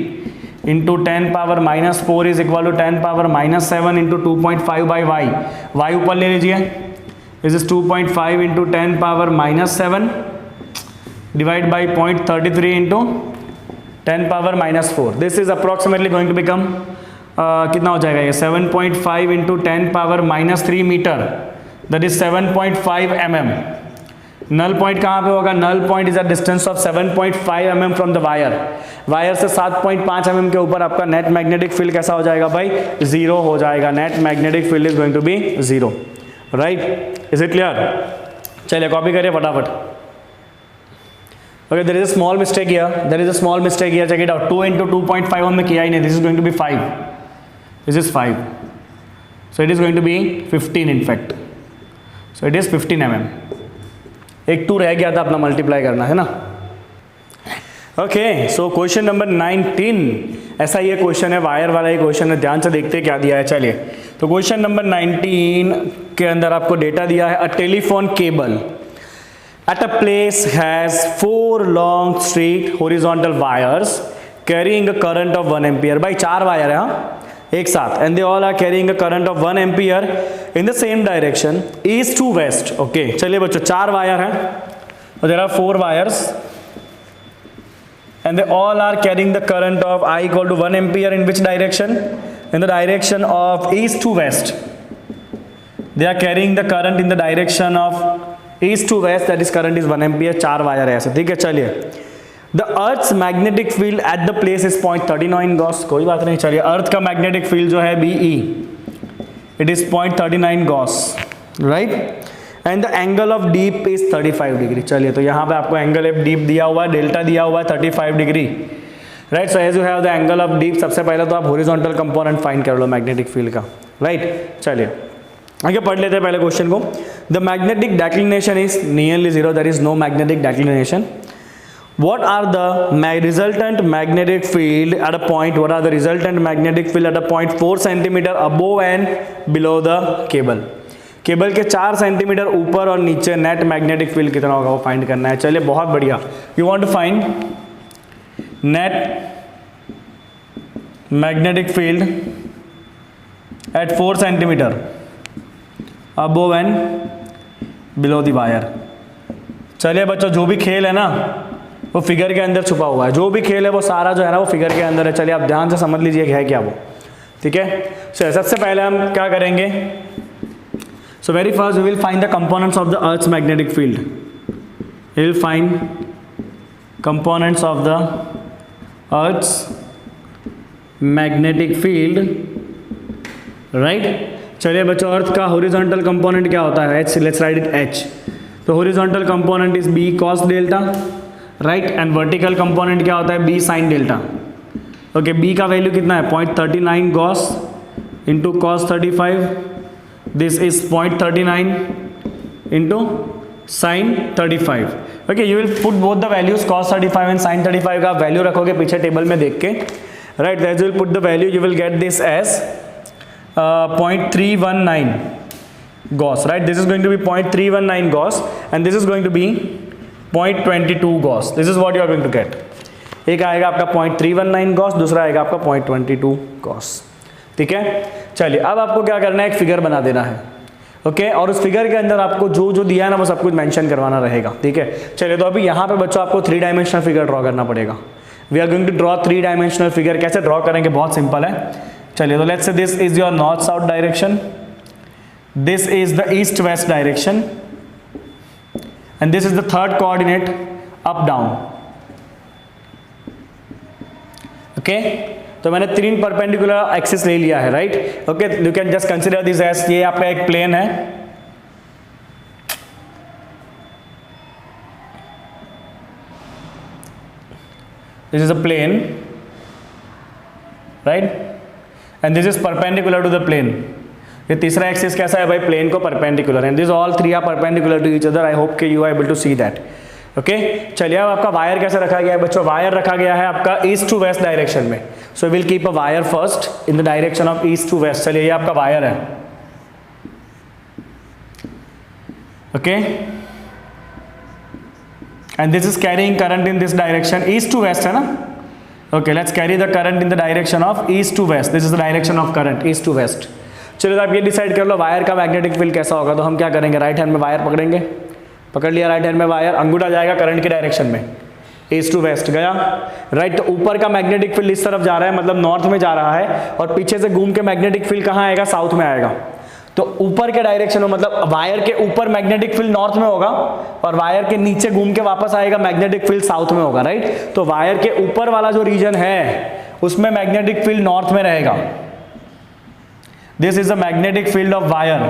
× 10⁻⁻4 is equal to 10⁻⁻7 × 2.5/y। y ऊपर ले लीजिए, this is 2.5 × 10⁻⁻7 divide by 0.33 × 10⁻⁻4। This is approximately going to become कितना हो जाएगा ये? 7.5 × 10⁻⁻3 meter, that is 7.5 mm। Null point कहाँ पे होगा? Null point is a distance of 7.5 mm from the wire. Wire से 7.5 mm के ऊपर आपका नेट मैग्नेटिक फील्ड कैसा हो जाएगा भाई? 0 हो जाएगा। Net magnetic field is going to be 0, right? Is it clear? चलिए कॉपी करिए फटाफट। Okay, there is a small mistake here, there is a small mistake here, check it out. 2 × 2.5 हमने किया ही नहीं, this is going to be 5, this is 5, so it is going to be 15 in fact, so it is 15 mm। एक 2 रह गया था अपना multiply करना, है ना। ओके, सो क्वेश्चन नंबर 19, ऐसा ये क्वेश्चन है, वायर वाला ही क्वेश्चन है, ध्यान से देखते हैं क्या दिया है। चलिए, तो क्वेश्चन नंबर 19 के अंदर आपको डेटा दिया है, a telephone cable at a place has 4 long straight horizontal wires carrying a current of 1 ampere. भाई 4 वायर है हाँ एक साथ, and they all are carrying a current of 1 ampere in the same direction east to west. Okay, चलिए बच्चों, 4 wire हैं, there are 4 wires and they all are carrying the current of I equal to 1 ampere in which direction? In the direction of east to west. They are carrying the current in the direction of east to west, that is current is 1 ampere। 4 wire है ऐसे, ठीक है। चलिए, the earth's magnetic field at the place is 0.39 Gauss, कोई बात नहीं। चलिए, earth का मैग्नेटिक फील्ड जो है BE, it is 0.39 Gauss, right? And the angle of deep is 35 degree. चलिए, तो यहाँ पे आपको एंगल ऑफ डीप दिया हुआ है, डेल्टा दिया हुआ है 35 degree, right. So as you have the angle of dip, सबसे पहले तो आप हॉरिजॉन्टल कंपोनेंट फाइंड कर लो मैग्नेटिक फील्ड का, राइट। चलिए आगे पढ़ लेते हैं पहले क्वेश्चन को। The magnetic declination is nearly 0, there is no magnetic declination. What are the resultant magnetic field at a point? What are the resultant magnetic field at a point 4 centimeter above and below the cable? Cable के 4 centimetre ऊपर और नीचे net magnetic field कितना होगा वो find करना है। चलिए, बहुत बढ़िया। You want to find net magnetic field at 4 centimetre above and below the wire. चलिए बच्चों, जो भी खेल है ना वो फिगर के अंदर छुपा हुआ है, जो भी खेल है वो सारा जो है ना वो फिगर के अंदर है। चलिए, आप ध्यान से समझ लीजिए कि है क्या वो, ठीक है। सबसे पहले हम क्या करेंगे? So very first we will find the components of the Earth's magnetic field. We will find components of the Earth's magnetic field, right? चलिए बच्चों, अर्थ का हॉरिजॉन्टल कंपोनेंट क्या होता है? H, let's write it H. तो horizontal component is B cos delta, right, and vertical component क्या होता है? B sin delta. Okay, B का वैल्यू कितना है? 0.39 Gauss into cos 35, this is 0.39 into sin 35. Okay, you will put both the values cos 35 and sin 35 का value रखोगे पीछे table में देख के, right? As you will put the value, you will get this as 0.319 gauss, right? This is going to be 0.319 gauss and this is going to be 0.22 gauss. This is what you are going to get. एक आएगा आपका 0.319 Gauss, दूसरा आएगा आपका 0.22 Gauss, ठीक है। चलिए, अब आपको क्या करना है? एक फिगर बना देना है, ओके, और उस फिगर के अंदर आपको जो जो दिया है ना वो सब कुछ मेंशन करवाना रहेगा, ठीक है। चलिए, तो अभी यहाँ पे बच्चों आपको 3 डायमेंशनल फिगर ड्रॉ करना पड़ेगा। We are going to draw 3 dimensional figure. कैसे ड्रॉ करेंगे, बहुत सिंपल है। चलिए, तो let's say this is your north south direction, this is the east west direction and this is the third coordinate up down. Okay, तो मैंने 3 perpendicular axis ले लिया है, right. Okay, you can just consider this as, ये आपका एक plane है, this is a plane, right, and this is perpendicular to the plane. ये तीसरा एक्सिस कैसा है भाई, प्लेन को perpendicular, and this all 3 are perpendicular to each other. I hope कि you are able to see that. Okay, चलिए अब आपका वायर कैसे रखा गया है बच्चों, वायर रखा गया है आपका ईस्ट टू वेस्ट डायरेक्शन में। So will keep a wire first in the direction of east to west. चलिए, ये आपका वायर है। Okay, and this is carrying current in this direction, east to west है ना। Okay, let's carry the current in the direction of east to west. This is the direction of current east to west. चलिए, तो आप ये decide कर लो wire का magnetic field कैसा होगा। तो हम क्या करेंगे, राइट हैंड में वायर पकड़ेंगे, पकड़ लिया राइट हैंड में वायर, अंगूठा जाएगा करंट की डायरेक्शन में, ईस्ट टू वेस्ट गया, राइट। तो ऊपर का मैग्नेटिक फील्ड इस तरफ जा रहा है, मतलब नॉर्थ में जा रहा है, और पीछे से घूम के मैग्नेटिक फील्ड कहाँ आएगा, साउथ में आएगा। तो ऊपर के डायरेक्शन में, मतलब वायर के ऊपर मैग्नेटिक फील्ड नॉर्थ में होगा, और वायर के नीचे घूम के वापस आएगा, मैग्नेटिक फील्ड साउथ में होगा, राइट। तो वायर के ऊपर वाला जो रीजन है उसमें मैग्नेटिक फील्ड नॉर्थ में रहेगा। This is the magnetic field of wire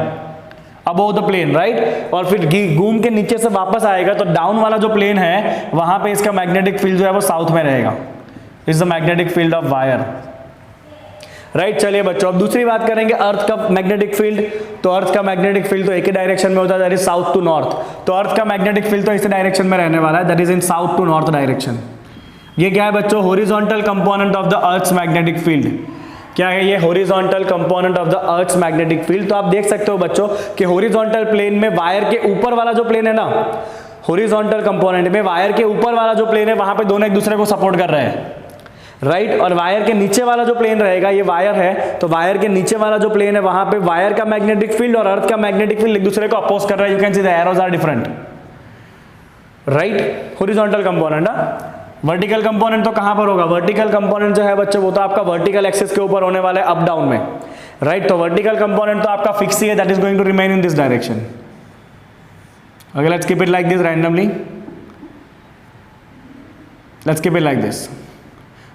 above the plane, right. और फिर घूम के नीचे से वापस आएगा, तो डाउन वाला जो प्लेन है वहां पे इसका मैग्नेटिक फील्ड जो है वो साउथ में रहेगा। Is the magnetic field of wire, right. चलिए बच्चों, अब दूसरी बात करेंगे अर्थ का मैग्नेटिक फील्ड। तो अर्थ का मैग्नेटिक फील्ड तो एक ही डायरेक्शन में होता है, that is south to north. तो अर्थ का मैग्नेटिक फील्ड तो इस डायरेक्शन में रहने वाला है, that is in south to north direction. ये क्या है बच्चों, horizontal component of the earth's magnetic field. क्या है ये, horizontal component of the earth's magnetic field. तो आप देख सकते हो बच्चों कि हॉरिजॉन्टल प्लेन में वायर के ऊपर वाला जो प्लेन है ना, हॉरिजॉन्टल कंपोनेंट में वायर के ऊपर वाला जो प्लेन है वहां पे दोनों एक दूसरे को सपोर्ट कर रहे हैं, राइट। और वायर के नीचे वाला जो प्लेन रहेगा, ये वायर है, तो वायर के नीचे वाला जो प्लेन है वहां पे वायर का मैग्नेटिक फील्ड और अर्थ का मैग्नेटिक फील्ड एक दूसरे को अपोज कर रहा है। You can see the arrows are different, right. Horizontal component. Vertical component तो कहां पर होगा, वर्टिकल कंपोनेंट जो है बच्चों वो तो आपका वर्टिकल एक्सिस के ऊपर होने वाला है, अप डाउन में, राइट। तो वर्टिकल कंपोनेंट तो आपका फिक्स ही है, that is going to remain in this direction. Okay, let's keep it like this randomly, let's keep it like this.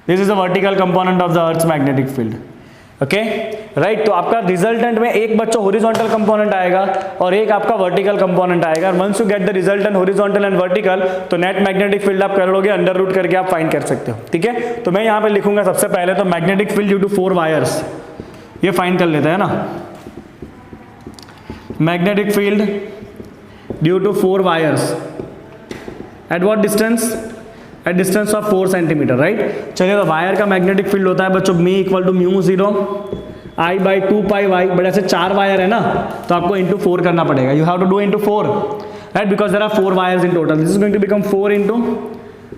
This is the vertical component of the earth's magnetic field. Okay, right. तो आपका resultant में एक बच्चों horizontal component आएगा और एक आपका vertical component आएगा। Once you get the resultant horizontal and vertical, तो नेट मैग्नेटिक फील्ड आप कर लोगे, अंडर रूट करके आप फाइंड कर सकते हो, ठीक है। तो मैं यहाँ पे लिखूंगा सबसे पहले तो magnetic field due to 4 wires, ये फाइंड कर लेते हैं ना। Magnetic field due to 4 wires at what distance, at distance of 4 centimetre, right. चलिए, तो वायर का मैग्नेटिक फील्ड होता है बच्चों मी equal to mu 0 I by 2 pi y. But ऐसे 4 वायर है ना, तो आपको इंटू 4 करना पड़ेगा, you have to do into 4, right, because there are 4 wires in total. This is going to become 4 into,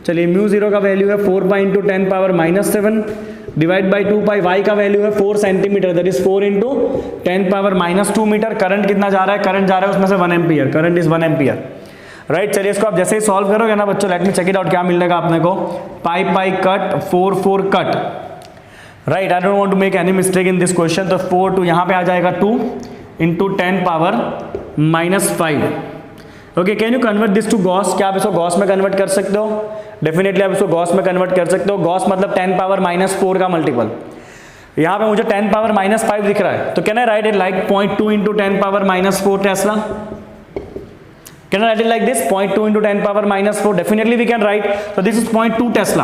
चलिए म्यू 0 का वैल्यू है 4 pi into 10 power -7 divide by 2 pi, y का वैल्यू है 4 centimetre, that is 4 into 10 power -2 metre. Current कितना जा रहा है, current जा रहा है उसमें से 1 ampere, current is 1 ampere, right. चलिए, इसको आप जैसे ही सॉल्व करोगे ना बच्चों, let me check it out, क्या मिलेगा अपने को, pi pi cut 4 4 cut, right. I don't want to make any mistake in this question. तो 4 2 यहाँ पे आ जाएगा 2 into 10 power -5। Okay, can you convert this to gauss, क्या आप इसको गॉस में कन्वर्ट कर सकते हो, डेफिनेटली आप इसको गॉस में कन्वर्ट कर सकते हो। गॉस मतलब 10 पावर -4 का मल्टीपल। यहाँ पे मुझे 10 पावर -5 दिख रहा है, तो can I right it like 0.2 into 10 power -4 Tesla. Can I write it like this, 0.2 into 10 power -4? Definitely we can write. So this is 0.2 Tesla.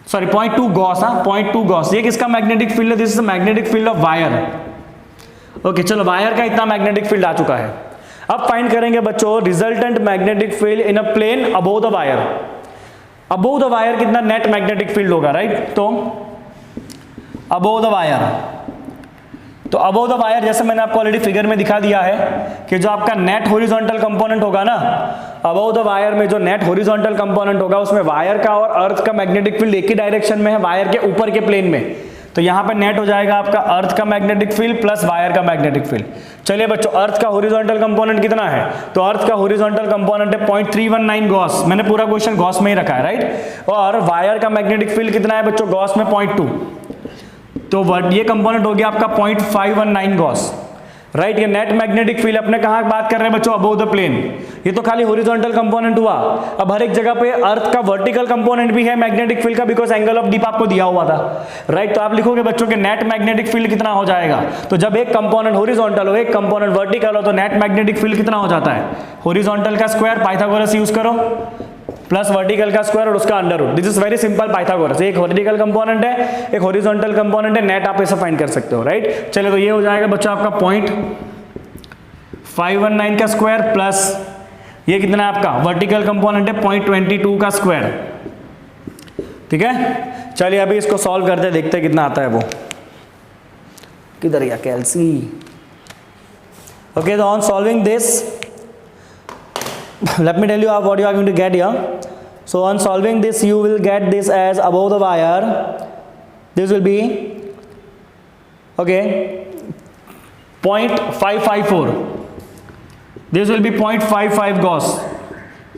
Sorry, 0.2 Gauss, 0.2 Gauss. ये किसका मैग्नेटिक फील्ड है, this is the magnetic field of wire. Okay, चलो wire का इतना magnetic field आ चुका है। अब find करेंगे बच्चों resultant magnetic field in a plane above the wire. Above the wire कितना नेट मैग्नेटिक फील्ड होगा, राइट। तो अबोव द वायर, तो अबोव द वायर जैसे मैंने आपको ऑलरेडी फिगर में दिखा दिया है कि जो आपका नेट हॉरिजॉन्टल कंपोनेंट होगा ना, अबोव द वायर में जो नेट हॉरिजॉन्टल कंपोनेंट होगा उसमें वायर का और अर्थ का मैग्नेटिक फील्ड एक ही डायरेक्शन में है, वायर के ऊपर के प्लेन में। तो यहाँ पे नेट हो जाएगा आपका अर्थ का मैग्नेटिक फील्ड प्लस वायर का मैग्नेटिक फील्ड। चलिए बच्चों, अर्थ का हॉरिजॉन्टल कंपोनेंट कितना है? तो अर्थ का हॉरिजॉन्टल कंपोनेंट है 0.319 गॉस। मैंने पूरा क्वेश्चन गॉस में ही रखा है, राइट। और वायर का मैग्नेटिक फील्ड कितना है बच्चों? गॉस में 0.2, तो ये कंपोनेंट हो गया आपका 0.519 गॉस, राइट। ये नेट मैग्नेटिक फील्ड अपने कहाँ बात कर रहे हैं बच्चों? Above the plane. ये तो खाली हॉरिजॉन्टल कंपोनेंट हुआ। अब हर एक जगह पे अर्थ का वर्टिकल कंपोनेंट भी है मैग्नेटिक फील्ड का, बिकॉज एंगल ऑफ डीप आपको दिया हुआ था, राइट। तो आप लिखोगे बच्चों के नेट मैग्नेटिक फील्ड कितना हो जाएगा? तो जब एक कंपोनेंट हॉरिजॉन्टल हो, एक कंपोनेंट वर्टिकल हो, तो नेट मैग्नेटिक फील्ड कितना हो जाता है? हॉरिजॉन्टल का स्क्वायर, पाइथागोरस यूज करो, प्लस वर्टिकल का स्क्वायर और उसका under root. This is very simple Pythagoras. एक वर्टिकल कंपोनेंट है, एक हॉरिजॉन्टल कंपोनेंट है, नेट आप ऐसा फाइंड कर सकते हो, राइट। चलिए, तो ये हो जाएगा बच्चों आपका 0.519 का स्क्वायर प्लस ये कितना है आपका वर्टिकल कंपोनेंट है 0.22 का स्क्वायर, ठीक है। चलिए अभी इसको सॉल्व करते हैं, देखते हैं कितना आता है वो। किधर गया कैल्सी? ओके, तो on solving this, let me tell you what you are going to get here. So on solving this, you will get this as above the wire. This will be okay 0.554. This will be 0.55 Gauss.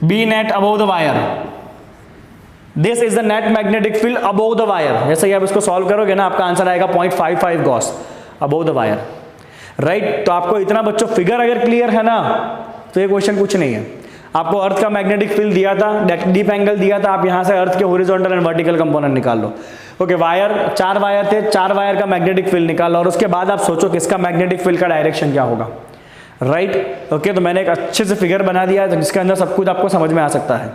B net above the wire. This is the net magnetic field above the wire. जैसे ही आप इसको solve करोगे ना, आपका answer आएगा 0.55 Gauss above the wire, right. तो आपको इतना बच्चों फिगर अगर क्लियर है ना, तो ये क्वेश्चन कुछ नहीं है। आपको अर्थ का मैग्नेटिक फील्ड दिया था, डीप एंगल दिया था, आप यहां से अर्थ के हॉरिजॉन्टल एंड वर्टिकल कंपोनेंट निकाल लो। ओके, वायर 4 वायर थे, 4 वायर का मैग्नेटिक फील्ड निकाल, और उसके बाद आप सोचो किसका मैग्नेटिक फील्ड का डायरेक्शन क्या होगा, राइट। ओके, तो मैंने एक अच्छे से फिगर बना दिया है जिसके अंदर सब कुछ आपको समझ में आ सकता है।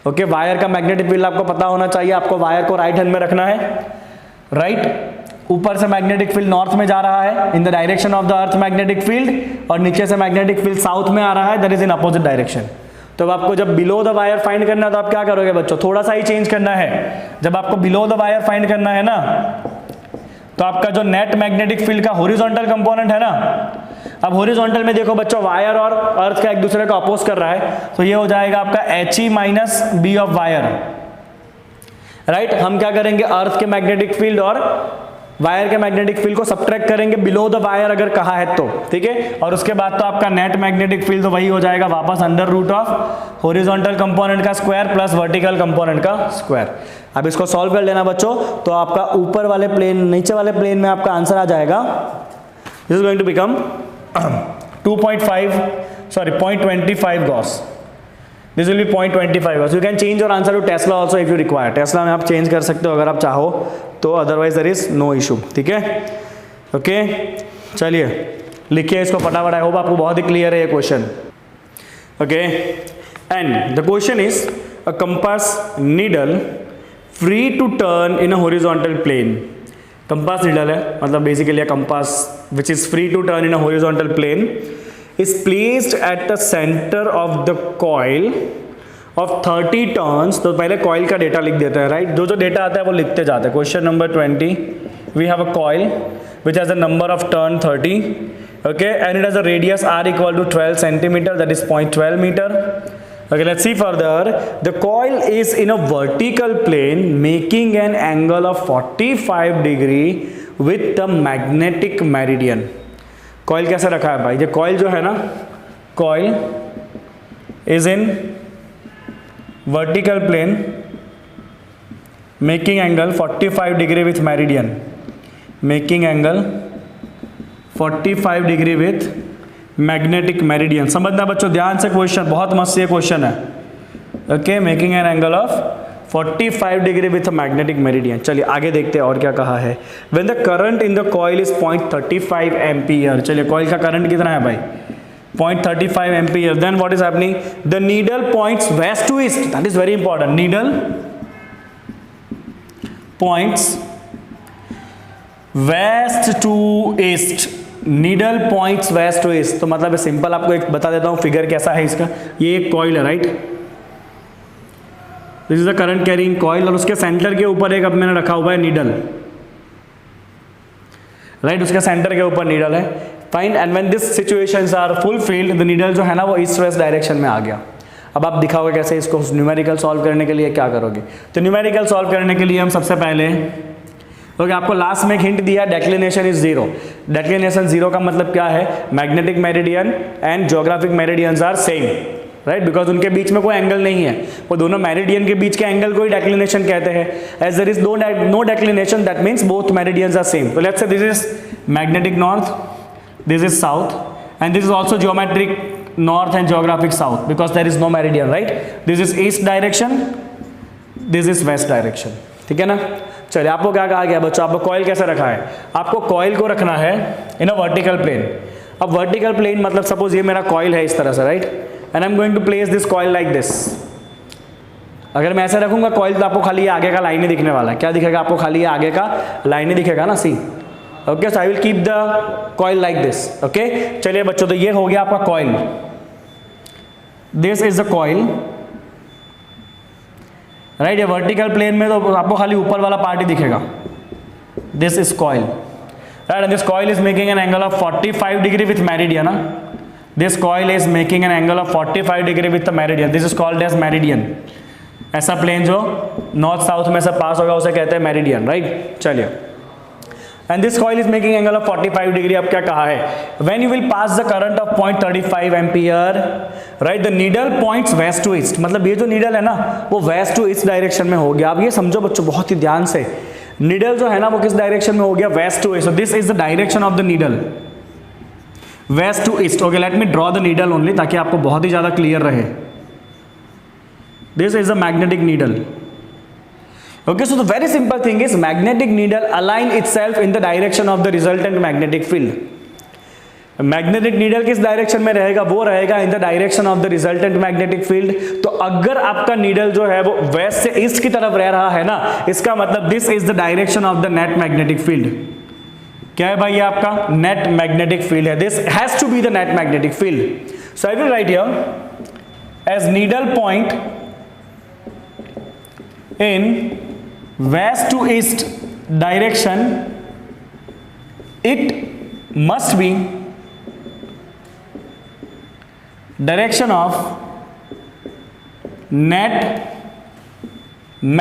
ओके, वायर का मैग्नेटिक फील्ड आपको पता होना चाहिए। आपको वायर को राइट हैंड में रखना है, राइट। ऊपर से मैग्नेटिक फील्ड नॉर्थ में जा रहा है in the direction of the earth magnetic field, और नीचे से मैग्नेटिक फील्ड साउथ में आ रहा है, that is in opposite direction. तो अब आपको जब बिलो द वायर फाइंड करना है, तो आप क्या करोगे बच्चों? थोड़ा सा ही चेंज करना है। जब आपको बिलो द वायर फाइंड करना है ना, तो आपका जो नेट मैग्नेटिक फील्ड का हॉरिजॉन्टल कंपोनेंट है ना, अब हॉरिजॉन्टल में देखो बच्चों, वायर और अर्थ का एक दूसरे को अपोज कर रहा है, तो ये हो जाएगा आपका HE minus B of wire, right. हम क्या करेंगे? अर्थ के मैग्नेटिक फील्ड और वायर के मैग्नेटिक फील्ड को सब्ट्रैक्ट करेंगे बिलो द वायर अगर कहा है तो, ठीक है। और उसके बाद तो आपका नेट मैग्नेटिक फील्ड तो वही हो जाएगा वापस under root of horizontal component का स्क्वायर प्लस वर्टिकल कंपोनेंट का स्क्वायर। अब इसको सॉल्व कर लेना बच्चों, तो आपका ऊपर वाले प्लेन, नीचे वाले प्लेन में आपका आंसर आ जाएगा। This is going to become 0.25 gauss. This will be 0.25 Gauss. You can change your answer to Tesla also if you require. Tesla में आप चेंज कर सकते हो अगर आप चाहो तो, otherwise there is no issue, ठीक है। ओके, चलिए लिखिए इसको फटाफट। आई होप आपको बहुत ही क्लियर है ये question. Okay, and the question is a compass needle free to turn in a horizontal plane. Compass needle है मतलब basically a compass which is free to turn in a horizontal plane is placed at the center of the coil of 30 turns। तो पहले coil का data लिख देते हैं, right. जो जो डेटा आता है वो लिखते जाते हैं। Question number 20, we have a coil which has a number of turn 30, okay, and it has a radius r equal to 12 centimeter, that is 0.12 meter. Okay, let's see further. The coil is in a vertical plane making an angle of 45 degree with the magnetic meridian। Coil कैसे रखा है भाई? ये coil जो है ना, coil is in vertical plane making angle 45 degree with meridian, making angle 45 degree with magnetic meridian. समझना बच्चों ध्यान से, क्वेश्चन बहुत मस्त ये क्वेश्चन है। Okay, making an angle of 45 degree with magnetic meridian. चलिए आगे देखते हैं और क्या कहा है। When the current in the coil is 0.35 ampere. चलिए कॉइल का करंट कितना है भाई? 0.35 ampere. Then what is happening? The needle points west to east, that is very important. Needle points west to east, needle points west to east. तो मतलब simple आपको एक बता देता हूं फिगर कैसा है इसका। ये एक कॉइल है, right. This is the current carrying coil, और उसके सेंटर के ऊपर एक अब मैंने रखा हुआ है नीडल, राइट। उसके सेंटर के ऊपर नीडल है। Find and when this situations are fulfilled, the needle जो है ना वो ईस्ट वेस्ट डायरेक्शन में आ गया। अब आप दिखाओगे कैसे इसको न्यूमेरिकल सॉल्व करने के लिए क्या करोगे? तो न्यूमेरिकल सॉल्व करने के लिए हम सबसे पहले ओके, आपको लास्ट में एक हिंट दिया, declination is zero. Declination zero का मतलब क्या है, magnetic meridian and geographic meridians are same, right, because उनके बीच में कोई एंगल नहीं है, वो दोनों मेरिडियन के बीच के एंगल को ही डेक्लिनेशन कहते हैं। As there is no declination, that means both meridians are same. तो let's say this is magnetic north, this is south, and this is also geometric north and geographic south, because there is no meridian, right. This is east direction, this is west direction, ठीक है ना। चलिए, आपको क्या कहा गया बच्चों, आपको कॉइल कैसे रखा है, आपको कॉइल को रखना है इन अ वर्टिकल प्लेन। अब वर्टिकल प्लेन मतलब सपोज ये मेरा कॉइल है इस तरह से, right, and I am going to place this coil like this. अगर मैं ऐसे रखूंगा कॉइल तो आपको खाली ये आगे का लाइन ही दिखने वाला है। क्या दिखेगा आपको, खाली ये आगे का लाइन ही दिखेगा ना, see. Okay, so I will keep the coil like this. Okay, चलिए बच्चों, तो ये हो गया आपका coil, this is the coil, right. ये वर्टिकल प्लेन में तो आपको खाली ऊपर वाला पार्ट ही दिखेगा, this is coil, right, and this coil is making an angle of 45 degree with meridian. This coil is making an angle of 45 degree with the meridian, this is called as meridian. ऐसा plane जो north south में से pass होगा उसे कहते हैं meridian, right. चलिए, and this coil is making angle of 45 degree. अब क्या कहा है, when you will pass the current of 0.35 ampere, right, the needle points west to east, मतलब ये जो नीडल है ना वो वेस्ट टू ईस्ट डायरेक्शन में हो गया। अब ये समझो बच्चों बहुत ही ध्यान से, नीडल जो है ना वो किस डायरेक्शन में हो गया, west to east. So this is the direction of the needle, west to east. Okay, let me draw the needle only, ताकि आपको बहुत ही ज्यादा क्लियर रहे। This is a magnetic needle. Okay, so the very simple thing is magnetic needle align itself in the direction of the resultant magnetic field. Magnetic needle किस direction में रहेगा, वो रहेगा इन the direction of the resultant magnetic field. तो अगर आपका needle जो है वो वेस्ट से ईस्ट की तरफ रह रहा है ना, इसका मतलब this is the direction of the net magnetic field. क्या है भाई, ये आपका नेट मैग्नेटिक फील्ड है, this has to be the net magnetic field. So I will write here as needle point in west to east direction, it must be direction of net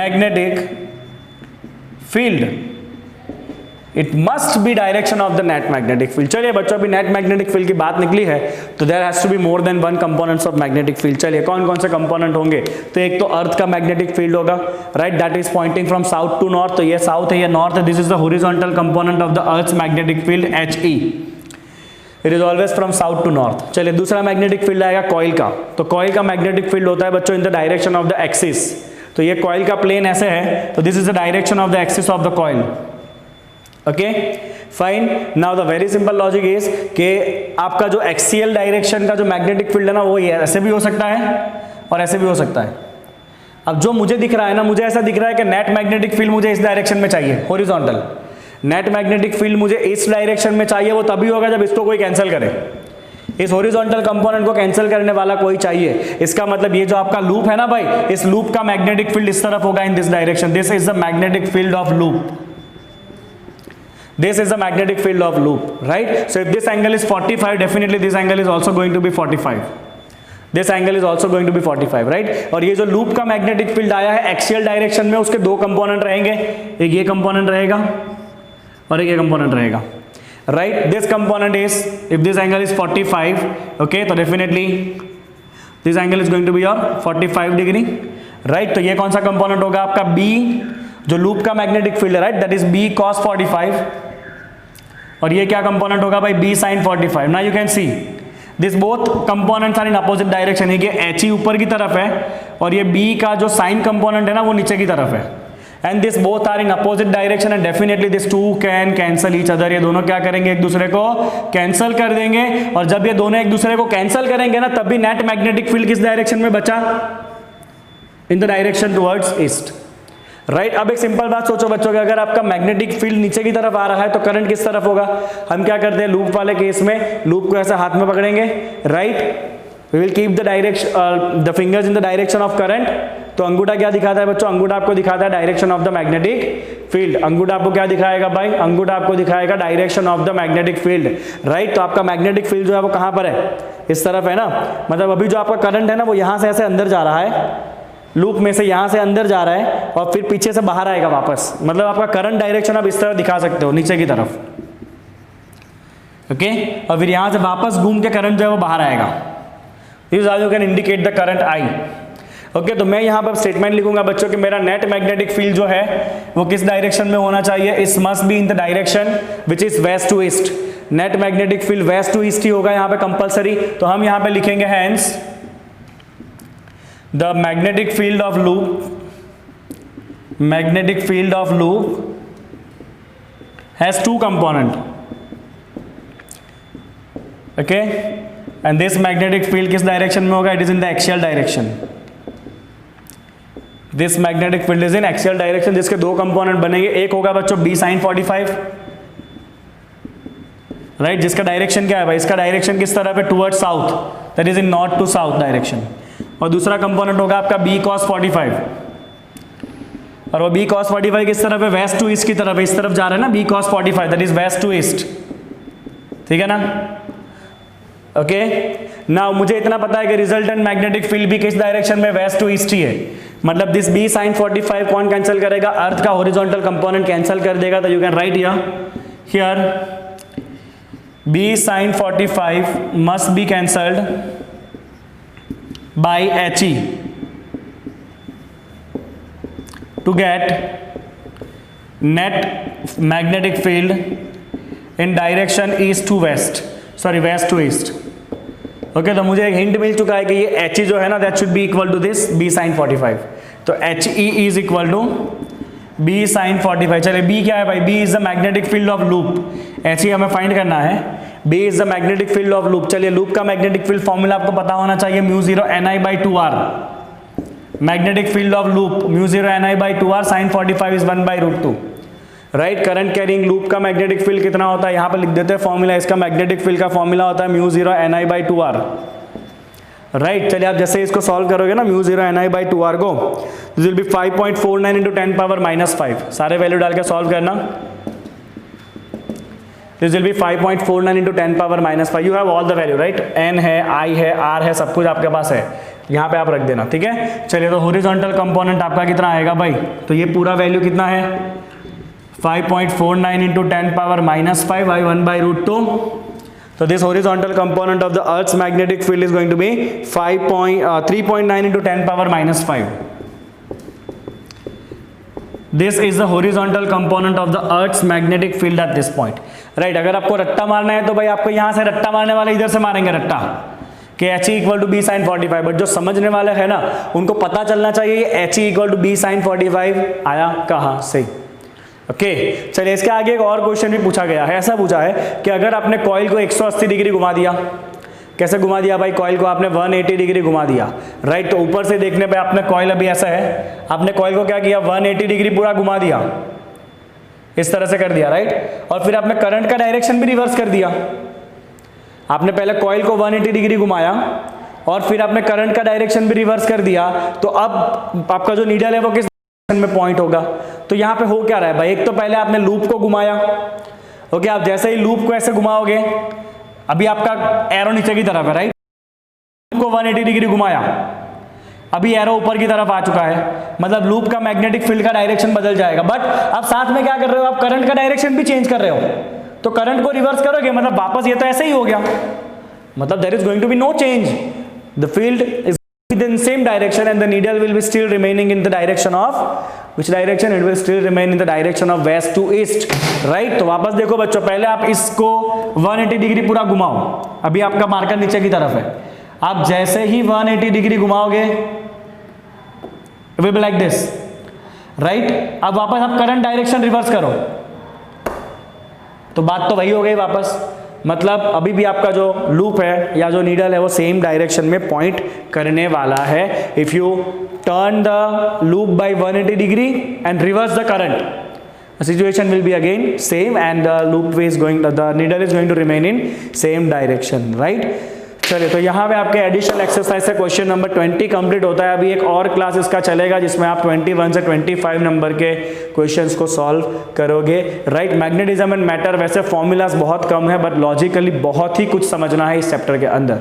magnetic field. It must be direction of the net magnetic field. चलिए बच्चों, अभी net magnetic field की बात निकली है तो there has to be more than one components of magnetic field. चलिए कौन कौन से कंपोनेंट होंगे, तो एक तो अर्थ का मैग्नेटिक फील्ड होगा, right, that is pointing from south to north. तो ये साउथ है, ये नॉर्थ है, this is the horizontal component of the earth magnetic field HE, it is always from south to north. चलिए दूसरा magnetic field आएगा coil का। तो कॉइल का मैग्नेटिक फील्ड होता है बच्चों इन the direction of the axis. तो ये कॉइल का प्लेन ऐसे है, तो this is the direction of the axis of the coil. Okay fine, now the very simple logic is कि आपका जो एक्सियल डायरेक्शन का जो मैग्नेटिक फील्ड है ना वो ये ऐसे भी हो सकता है और ऐसे भी हो सकता है। अब जो मुझे दिख रहा है ना, मुझे ऐसा दिख रहा है कि नेट मैग्नेटिक फील्ड मुझे इस डायरेक्शन में चाहिए, हॉरिजॉन्टल। नेट मैग्नेटिक फील्ड मुझे इस डायरेक्शन में चाहिए, वो तभी होगा जब इसको कोई कैंसिल करे। इस हॉरिजॉन्टल कंपोनेंट को कैंसिल करने वाला कोई चाहिए। इसका मतलब ये जो आपका लूप है ना भाई, इस लूप का मैग्नेटिक फील्ड इस तरफ होगा इन this direction. This is the magnetic field of loop, this is the magnetic field of loop, right? So if this angle is 45, definitely this angle is also going to be 45, this angle is also going to be 45, right? और ये जो loop का magnetic field आया है axial direction में, उसके दो component रहेंगे, एक ये कंपोनेंट रहेगा और एक ये कंपोनेंट रहेगा, right. This component is, if this angle is 45, okay, तो definitely this angle is going to be your 45 degree, right. तो ये कौन सा कंपोनेंट होगा आपका, बी, जो लूप का मैग्नेटिक फील्ड है, right, that is B cos 45, और ये क्या कंपोनेंट होगा भाई, b sin 45। Now you can see this both components are in opposite direction. ये h ही ऊपर की तरफ है और ये b का जो साइन कंपोनेंट है ना वो नीचे की तरफ है, and this both are in opposite direction and definitely this two can cancel each other. ये दोनों क्या करेंगे, एक दूसरे को कैंसल कर देंगे, और जब ये दोनों एक दूसरे को कैंसल करेंगे ना तब भी नेट मैग्नेटिक फील्ड किस डायरेक्शन में बचा, इन the direction towards east, right. अब एक सिंपल बात सोचो बच्चों कि अगर आपका मैग्नेटिक फील्ड नीचे की तरफ आ रहा है तो करंट किस तरफ होगा। हम क्या करते हैं लूप वाले केस में, लूप को ऐसे हाथ में पकड़ेंगे, right, we will keep the direction the fingers in the direction of current. तो अंगूठा क्या दिखाता है बच्चों, अंगूठा आपको दिखाता है direction of the magnetic field. अंगूठा आपको क्या दिखाएगा भाई, अंगूठा आपको दिखाएगा direction of the magnetic field, right. तो आपका मैग्नेटिक फील्ड जो है वो कहां पर है, इस तरफ है ना। मतलब अभी जो आपका करंट है ना वो यहां से ऐसे अंदर जा रहा है, लूप में से यहां से अंदर जा रहा है, और फिर पीछे से बाहर आएगा वापस, मतलब आपका करंट डायरेक्शन आप इस तरह दिखा सकते हो नीचे की तरफ, ओके और फिर यहां से वापस घूम के करंट जो है वो बाहर आएगा। This how you can indicate the current I. Okay तो मैं यहाँ पर स्टेटमेंट लिखूंगा बच्चों कि मेरा नेट मैग्नेटिक फील्ड जो है वो किस डायरेक्शन में होना चाहिए, इस must be in the direction which is west to east. Net magnetic field west to east ही होगा यहाँ पे कंपलसरी, तो हम यहाँ पे लिखेंगे hence the magnetic field of loop has two component, okay and this magnetic field किस डायरेक्शन में होगा, it is in the axial direction. This magnetic field is in axial direction, जिसके दो कंपोनेंट बनेंगे, एक होगा बच्चों b sin 45, राइट जिसका डायरेक्शन क्या है भाई, इसका डायरेक्शन किस तरफ है, toward south, that is in north to south direction. और दूसरा कंपोनेंट होगा आपका b cos 45, और वो b cos 45 किस तरफ है, वेस्ट टू ईस्ट की तरफ है, इस तरफ जा रहा है ना b cos 45, that is west to east, ठीक है ना। ओके नाउ मुझे इतना पता है कि रिजल्टेंट मैग्नेटिक फील्ड भी किस डायरेक्शन में, वेस्ट टू ईस्ट ही है, मतलब दिस b sin 45 कौन कैंसिल करेगा, अर्थ का हॉरिजॉन्टल कंपोनेंट कैंसिल कर देगा, तो you can right here b sin 45 must be cancelled by he to get net magnetic field in direction east to west, sorry west to east। Okay तो मुझे एक hint मिल चुका है कि ये एच ई जो है ना that should be equal to this b sin 45, तो H E is equal to b sin 45। चलिए b क्या है भाई, b is the magnetic field of loop, H E हमें फाइंड करना है, b is the magnetic field of loop. चलिए loop का मैग्नेटिक फील्ड फॉर्मूला आपको पता होना चाहिए, μ0 ni/2r, magnetic field of loop μ0 ni/2r sin 45 is 1/√2, right. Current carrying loop का मैग्नेटिक फील्ड कितना होता है, यहाँ पे लिख देते हैं फॉर्मूला, इसका मैग्नेटिक फील्ड का फॉर्मूला होता है μ0 ni/2r, राइट। चलिए आप जैसे इसको सॉल्व करोगे ना μ0 ni/2r को, this will be 5.49 into 10 power -5, सारे वैल्यू डाल के सॉल्व करना, this will be 5.49 into 10 power -5, you have all the value right, n है, i है, r है, सब कुछ आपके पास है, यहाँ पे आप रख देना, ठीक है। चलिए तो हॉरिजॉन्टल कंपोनेंट आपका कितना आएगा भाई, तो ये पूरा वैल्यू कितना है 5.49 into 10 power -5 by 1/√2, so this horizontal component of the earth's magnetic field is going to be 3.9 into 10 power -5, this is the horizontal component of the earth's magnetic field at this point, right। अगर आपको रट्टा मारना है तो भाई आपको यहाँ से रट्टा मारने वाले इधर से मारेंगे रट्टा कि H E equal to b sin 45, but जो समझने वाले हैं ना उनको पता चलना चाहिए H E equal to b sin 45 आया कहाँ से, ओके। चलिए इसके आगे एक और क्वेश्चन भी पूछा गया है, ऐसा पूछा है कि अगर आपने कॉइल को 180 डिग्री घुमा दिया, कैसे घुमा दिया भाई, कॉइल को आपने 180 डिग्री घुमा दिया, राइट। तो ऊपर से देखने पे आपने कॉइल अभी ऐसा है, आपने कॉइल को क्या किया 180 डिग्री पूरा घुमा दिया, इस तरह से कर दिया, राइट। और फिर आपने करंट का डायरेक्शन भी रिवर्स कर दिया, आपने पहले कॉइल को 180 डिग्री घुमाया और फिर आपने करंट का डायरेक्शन भी रिवर्स कर दिया, तो अब आपका जो नीडल है वो किस में पॉइंट होगा। तो यहाँ पे हो क्या रहा है भाई, एक तो पहले आपने लूप को घुमाया, ओके आप जैसे ही लूप को ऐसे घुमाओगे, अभी आपका एरो नीचे की तरफ है, राइट, लूप को 180 डिग्री घुमाया, अभी एरो ऊपर की तरफ आ चुका है, मतलब लूप का मैग्नेटिक फील्ड का डायरेक्शन बदल जाएगा, बट अब साथ में क्या कर रहे हो, आप करंट का डायरेक्शन भी चेंज कर रहे हो, तो करंट को रिवर्स करोगे मतलब वापस ये तो ऐसे ही हो गया, मतलब there is going to be no change, the field is in same direction and the needle will be still remaining in the direction of which direction, it will still remain in the direction of west to east, right। तो वापस देखो बच्चों, पहले आप इसको 180 degree पूरा घुमाओ, अभी आपका मार्कर नीचे की तरफ है, आप जैसे ही 180 degree घुमाओगे it will be like this, right। अब वापस आप करंट डायरेक्शन रिवर्स करो, तो बात तो वही हो गई वापस, मतलब अभी भी आपका जो लूप है या जो नीडल है वो सेम डायरेक्शन में पॉइंट करने वाला है। If you turn the loop by 180 degree and reverse the current, the situation will be again same and the loop is going, the needle is going to remain in same direction, right। चलिए तो यहाँ पे आपके additional exercise से question number 20 complete होता है। अभी एक और क्लास इसका चलेगा जिसमें आप 21 से 25 नंबर के क्वेश्चंस को सॉल्व करोगे, राइट। मैग्नेटिज्म एंड मैटर, वैसे फॉर्मूलाज बहुत कम है बट लॉजिकली बहुत ही कुछ समझना है इस चैप्टर के अंदर,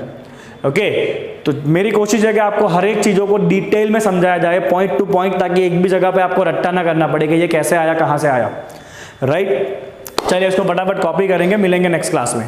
ओके। तो तो मेरी कोशिश है कि आपको हर एक चीज़ों को डिटेल में समझाया जाए, पॉइंट टू पॉइंट, ताकि एक भी जगह पे आपको रट्टा ना करना पड़े कि ये कैसे आया, कहाँ से आया, राइट। चलिए इसको फटाफट कॉपी करेंगे, मिलेंगे नेक्स्ट क्लास में।